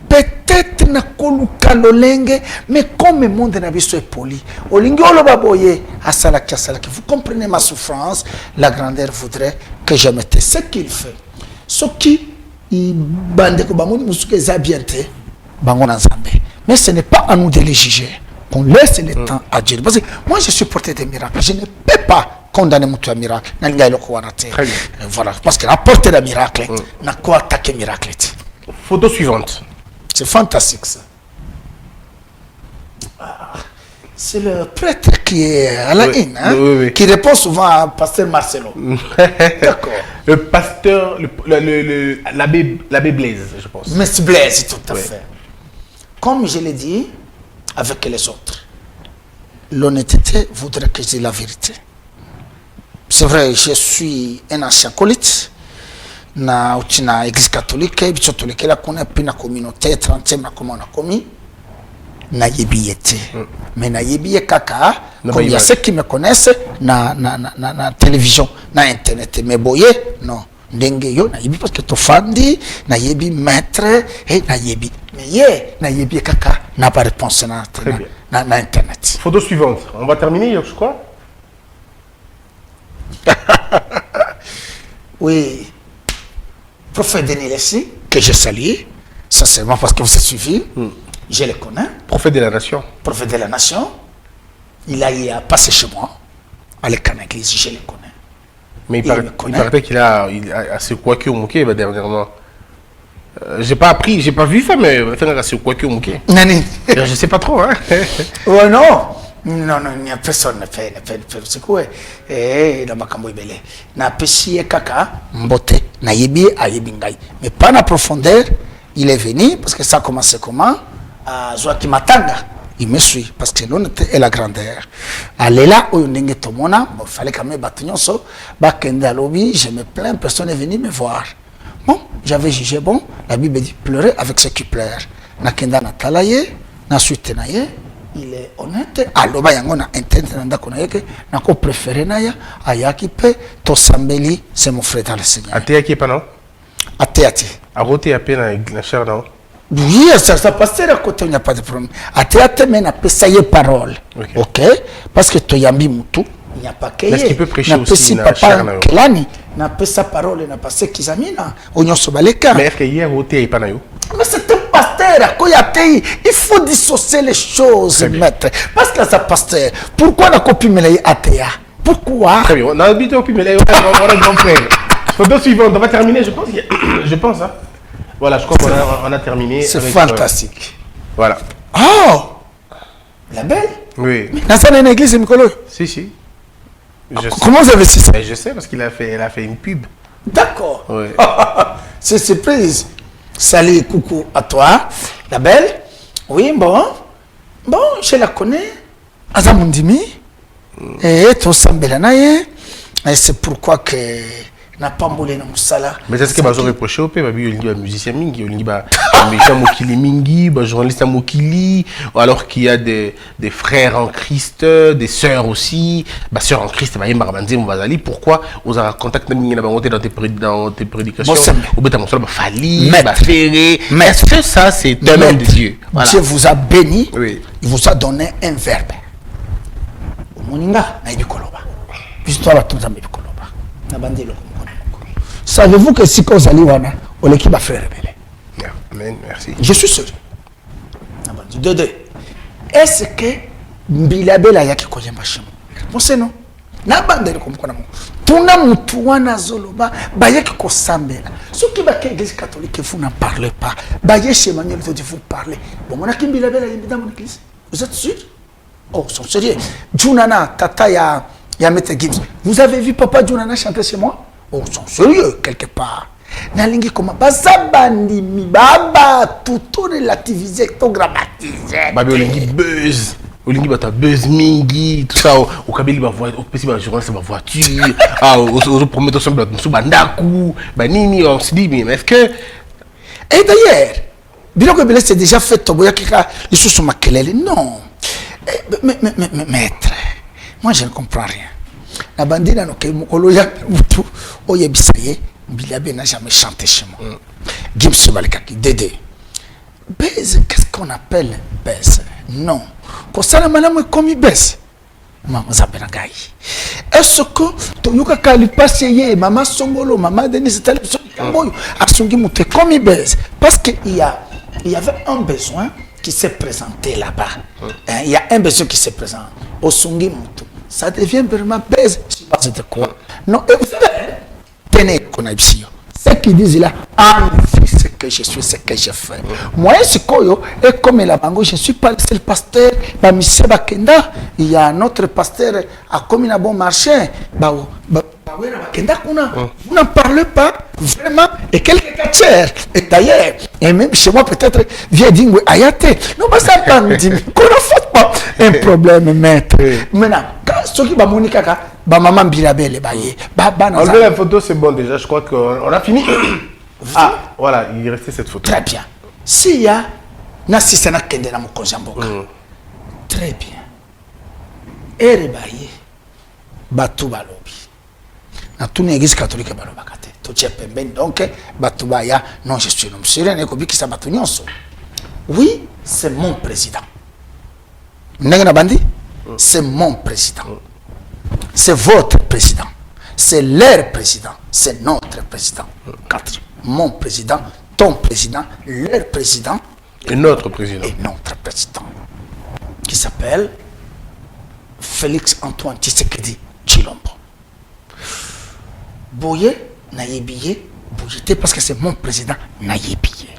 Peut-être na koluka lolenge, mais comme le monde n'a est poli, olingi olobaboye asalaki asalaki. Vous comprenez ma souffrance? La grandeur voudrait que je mette ce qu'il fait. Ce qui bande ko bangoni musuke zabiente bangona nzambe. Mais ce n'est pas à nous de les juger. Qu'on laisse le temps à Dieu. Parce que moi je suis porté des miracles. Je ne peux pas condamner mon miracle. Voilà, parce qu'il a porté le miracle. N'a quoi attaquer miracle. Photo suivante. C'est fantastique ça. C'est le prêtre qui est à la haine, hein, oui. Qui répond souvent à Pasteur Marcelo. D'accord. Le pasteur, l'abbé Blaise, je pense. Monsieur Blaise, tout à fait. Comme je l'ai dit, avec les autres, l'honnêteté voudrait que je dise la vérité. C'est vrai, je suis un ancien colite. Na utina église catholique, biso toleke la connaît puis na communauté 30e na comment on a commis. Na yebiete. Mais na yebiye kaka, comme il y a ceux qui me connaissent na télévision, na internet. Mais boye, non. Ndenge yo na yebi parce que to fandi, na yebi maître et na yebi. Mais ye na yebi kaka n'a pas réponse na internet. Photo suivante. On va terminer, je crois. Oui. Prophète Denis Leslie, que je salue, sincèrement parce que vous êtes suivi, je le connais. Prophète de la nation. Prophète de la nation. Il a passé chez moi, à l'église, je le connais. Mais il paraît qu'il a ce quoi que mouké dernièrement. J'ai pas appris, j'ai pas vu ça, mais il a ce quoi que mouké. Je sais pas trop, hein. Oh non. Non, il n'y a personne ne fait c'est quoi? Dans ma cambo ibele. Na pesi kaka mbote na yebi a yebingai. Mais pas na profondeur, il est venu parce que ça a commencé comment? À Joaki Matanga. Il me suit parce que l'honnêteté et la grandeur. Allez là où il tomona, il fallait quand même battre so, bakende à lobby, je me plains, personne n'est venu me voir. Bon, j'avais jugé bon, la Bible dit pleurer avec ceux qui pleurent. Na kenda na talaye, na suite na ye. Il est honnête. Alors, il y a un internet na ko préféré naya ayaki pe to sambeli c'est mon frère dans le Seigneur. Atea qui est pas non? Atea. Aroté à peine la chair non? Oui, ça passe à côté, il n'y a pas de problème. Atea mais na pesaye parole. OK? Parce que to yambi mutu, il n'y a pas que. Est-ce qu'il peut prêcher aussi na chair non? Kelani na pesa parole na passe kizamina onyoso baleka. Mais est-ce que hier aroté pas non? Mais c'est un pasteur, il faut dissocier les choses, maître. Parce que c'est pasteur. Pourquoi la copie me l'a athée? Pourquoi? Très bien, on a habité au Pimélé, on a grand frère. Photo suivante, on va terminer, je pense. Je pense, hein. Voilà, je crois qu'on a terminé. C'est fantastique. Voilà. Oh! La belle? Oui. Dans une église, Mikolo? Si. Comment vous avez su ça? Je sais, parce qu'elle a fait une pub. D'accord. Oui. C'est surprise. Salut, coucou à toi, la belle. Oui, bon, je la connais. Azamundimi. Et tout Sambelanaye. Et c'est pourquoi que n'a pas moulé dans Moussala. Mais c'est ce que je reproché au pays, il y a un musicien mingi, il y a un méchant Mokili mingi, un journaliste Mokili, alors qu'il y a des frères en Christ, des sœurs aussi, sœurs en Christ, pourquoi on a contacté dans tes prédications, au béta Moussala, Fali, Ferré, est-ce que ça c'est un homme de Dieu? Dieu vous a béni, oui. Il vous a donné un verbe. Moninga, naibikoloba. Puis toi, tout ça, naibikoloba. Nabandelo. Savez-vous que si vous allez voir, l'équipe va faire rebelle? Amen, merci. Je suis sûr. Est-ce que Mbilabela yaki koje mashimo? Mose non. Nabandelo comme quoi tuna mutu wana zoloba bayaki ko sambela. Ceux qui bakay église catholique vous n'en parlez pas. Bayé chez Manuel vous parlez. Bon on a qui Mbilabela dans mon église. Vous êtes sûr? Oh, sont sérieux. Junana tata ya Il y a Maître Gibbs. Vous avez vu Papa Djounana chanter chez moi? Oh, ils sont sérieux, quelque part. Nalingi comme Bazabandi, Mibaba, tout relativisé, tout grammatisé. Babi Olingi buzz. Olingi bata buzz mingi, tout ça. Au Kabili, au petit journaliste, ma voiture. Au premier temps, sous Bandaku. Nini, on se dit, mais est-ce que. Et d'ailleurs, Biloko Belé s'est déjà fait Toboya Kika, les sous sont maquillés. Non. Mais, maître, moi je ne comprends rien. La bandine, Bilabe n'a jamais chanté chez moi. Gibbs Balikaki, Dédé. Baise, qu'est-ce qu'on appelle baise? Non. Quand ça, la madame est comme baise. Maman Zabenagai. Est-ce que tu as qu'à passe maman Songolo, maman Denise, télévision, Asungi Mouté comme baise? Parce qu'il y avait un besoin qui s'est présenté là-bas. Il y a un besoin qui s'est présenté. Au Sungi Moutou. Ça devient vraiment baise. Je sais pas c'était quoi. Non, et vous savez, tenez qu'on a ici. Ce qu'ils disent là, ce que je suis, ce que je fais. Moi, c'est quoi, et comme la bango, je ne suis pas le seul pasteur, il y a un autre pasteur à Comina Bon Marché, vous n'en parlez pas vraiment, et quelques catcheurs. Et d'ailleurs, et même chez moi, peut-être, vient dire, ayate. Non, mais ça pas dit, qu'on ne fait pas un problème, maître. Maintenant, ce qui va Monica, maman Bilabel, enlever la photo, c'est bon déjà, je crois qu'on a fini. Ah, voilà, il restait cette photo. Très bien. S'il y a, Nassisana Kende na Mokonjamboka. Très bien. Et rebaye, Batou Balobi. Na toute l'église catholique balobakate. Tout est pemben donc Batubaya non je suis non sérieux ne kobi kisa batu nyonso. Oui, c'est mon président. Ndengena bandi? C'est mon président. C'est votre président. C'est leur président. C'est notre président. Quatre. Mon président, ton président, leur président et notre président. Et notre président. Qui s'appelle Félix Antoine Tshisekedi Tshilombo. Boye, Nayebiye, Boyete, parce que c'est mon président Nayebiye.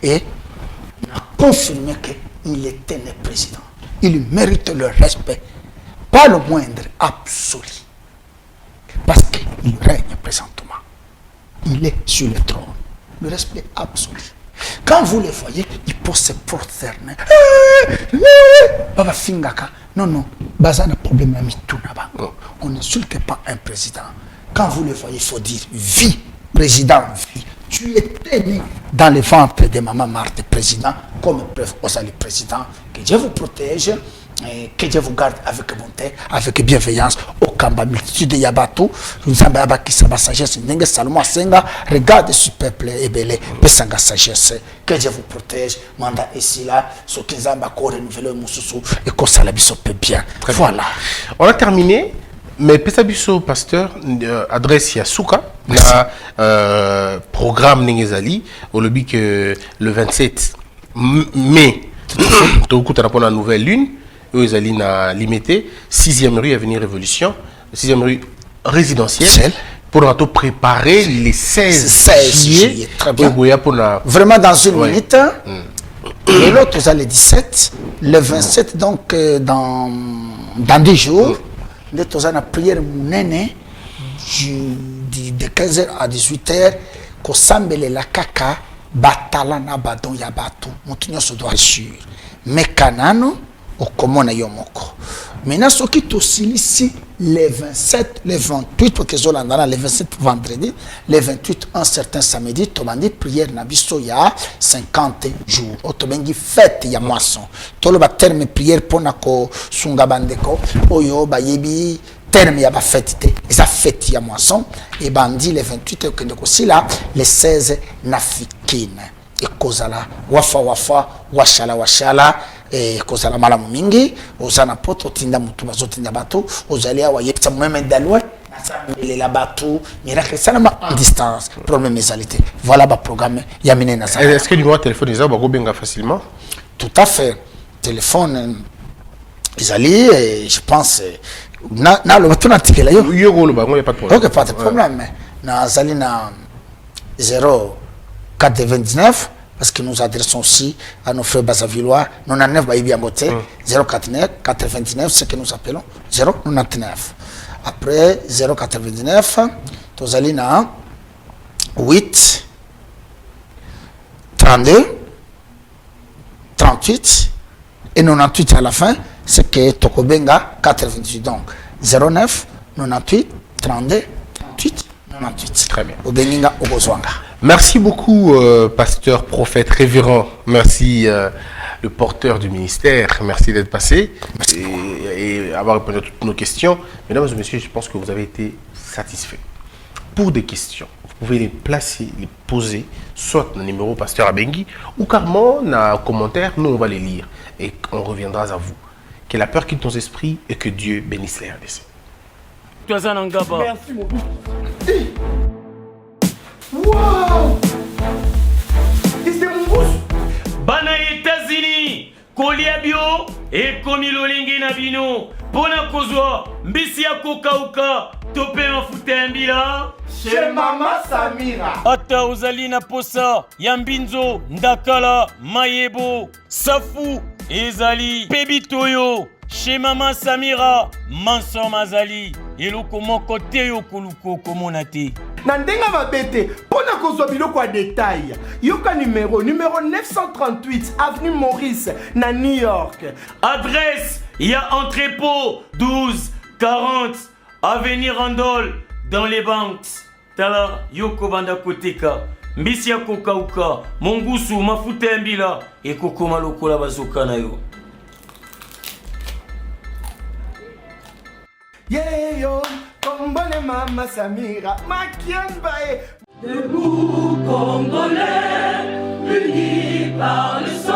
Et on a confirmé qu'il était le président. Il mérite le respect, pas le moindre, absolu. Parce qu'il règne présentement. Il est sur le trône. Le respect absolu. Quand vous le voyez, il peut se prosterner. Baba Fingaka. Non, non. Bazana problème à Mitouna. On n'insulte pas un président. Quand vous le voyez, il faut dire vie, président, vie. Tu étais né dans le ventre de maman Marthe, président, comme preuve au salut président. Que Dieu vous protège, et que Dieu vous garde avec bonté, avec bienveillance. Au Kamba, multitude de Yabatou, nous avons abaki sa sagesse, Nengue Salomon Senga, regarde ce peuple ébélé, Pessanga sagesse. Que Dieu vous protège, mandat ici là, ce qui nous a renouvelé Moussoussou, et qu'on s'alabiso peut bien. Voilà. On a terminé. Mais Pesabiso, pasteur, adresse Yasuka, le programme Nengezali, au lobby que le 27 mai, tu as répondu à la nouvelle lune, eux, ils allaient limiter, 6e rue Avenue Révolution, 6e rue résidentielle, pour nous préparer les 16 juillet. Très bien. Vraiment dans une minute. Et l'autre, vous allez le 17, le 27, donc dans 10 jours. Nous avons une prière de 15h à 18h. Ko sambele la kaka batala na badon ya batu. Mutu nyonso doit sûr. Mekanano okomona yomoko. Maintenant ce qui ici les 27, les 28 parce que zolandana les 27 vendredi, les 28 un certain samedi, tomandi prière na biso ya 50 jours. Otobengi fête ya moisson. Tolo ba terme prière pona ko sunga bandeko oyo ba yebi terme ya ba fête te. Eza fête ya moisson et bandi les 28 et kende ko sila les 16 nafikine. Et kozala wafa washala et kozala malamu mingi ozana poto tinda mutu bazotinda bato ozali awa yepsa même dalwa nasambele la bato miracle salama en distance problème mesalité voilà ba programme yamine na ça. Est-ce que numéro de téléphone ils ont benga facilement? Tout à fait. Téléphone izali et je pense na le bato na tikela yo le bango y a pas de problème. OK, pas de problème. Na zali na 0429 parce que nous adressons aussi à nos frères basavillois 99 Baïbi Ambote 049 99 ce que nous appelons 099 Après 0,99, tozali na 8, 32, 38 et 98 à la fin, c'est que Tokobenga 98. Donc 09, 98, 32, 38, 98. Très bien. Obenga Ogozwanga. Merci beaucoup, pasteur, prophète, révérend. Merci, le porteur du ministère. Merci d'être passé et avoir répondu à toutes nos questions. Mesdames et messieurs, je pense que vous avez été satisfaits. Pour des questions, vous pouvez les placer, les poser, soit dans le numéro pasteur Abengi ou carrément dans les commentaires. Nous, on va les lire et on reviendra à vous. Que la peur quitte nos esprits et que Dieu bénisse les RDC. Merci, mon bouche. Wow! C'est mon bouche. Bana États-Unis, Koliabio et Komilolingi Nabino, Pona Kozwa, Mbisi ya Kokauka, Topé Mafutembila, Chez Mama Samira. Ata Ozali na Posa, Yambinzo, Ndakala, Mayebo, Safu, Ezali, Pebitoyo, chez Mama Samira, Manso Mazali, Eloko Moko Teyo Koluko Komonate. Nandenga babete, pona kozwa biloko ya détail. Yoka numéro 938 avenue Maurice na New York. Adresse, il y a entrepôt 12 40 avenue Randol dans les banques. Tala Yoko Banda Koteka. Mbisi ya Kokauka, Mongusu, Mafuta Mbila et Kokoma Lokola Bazoka na yo. Yeah yo, Kombone Mama Samira, Makiambae. Debout Congolais, unis par le sang.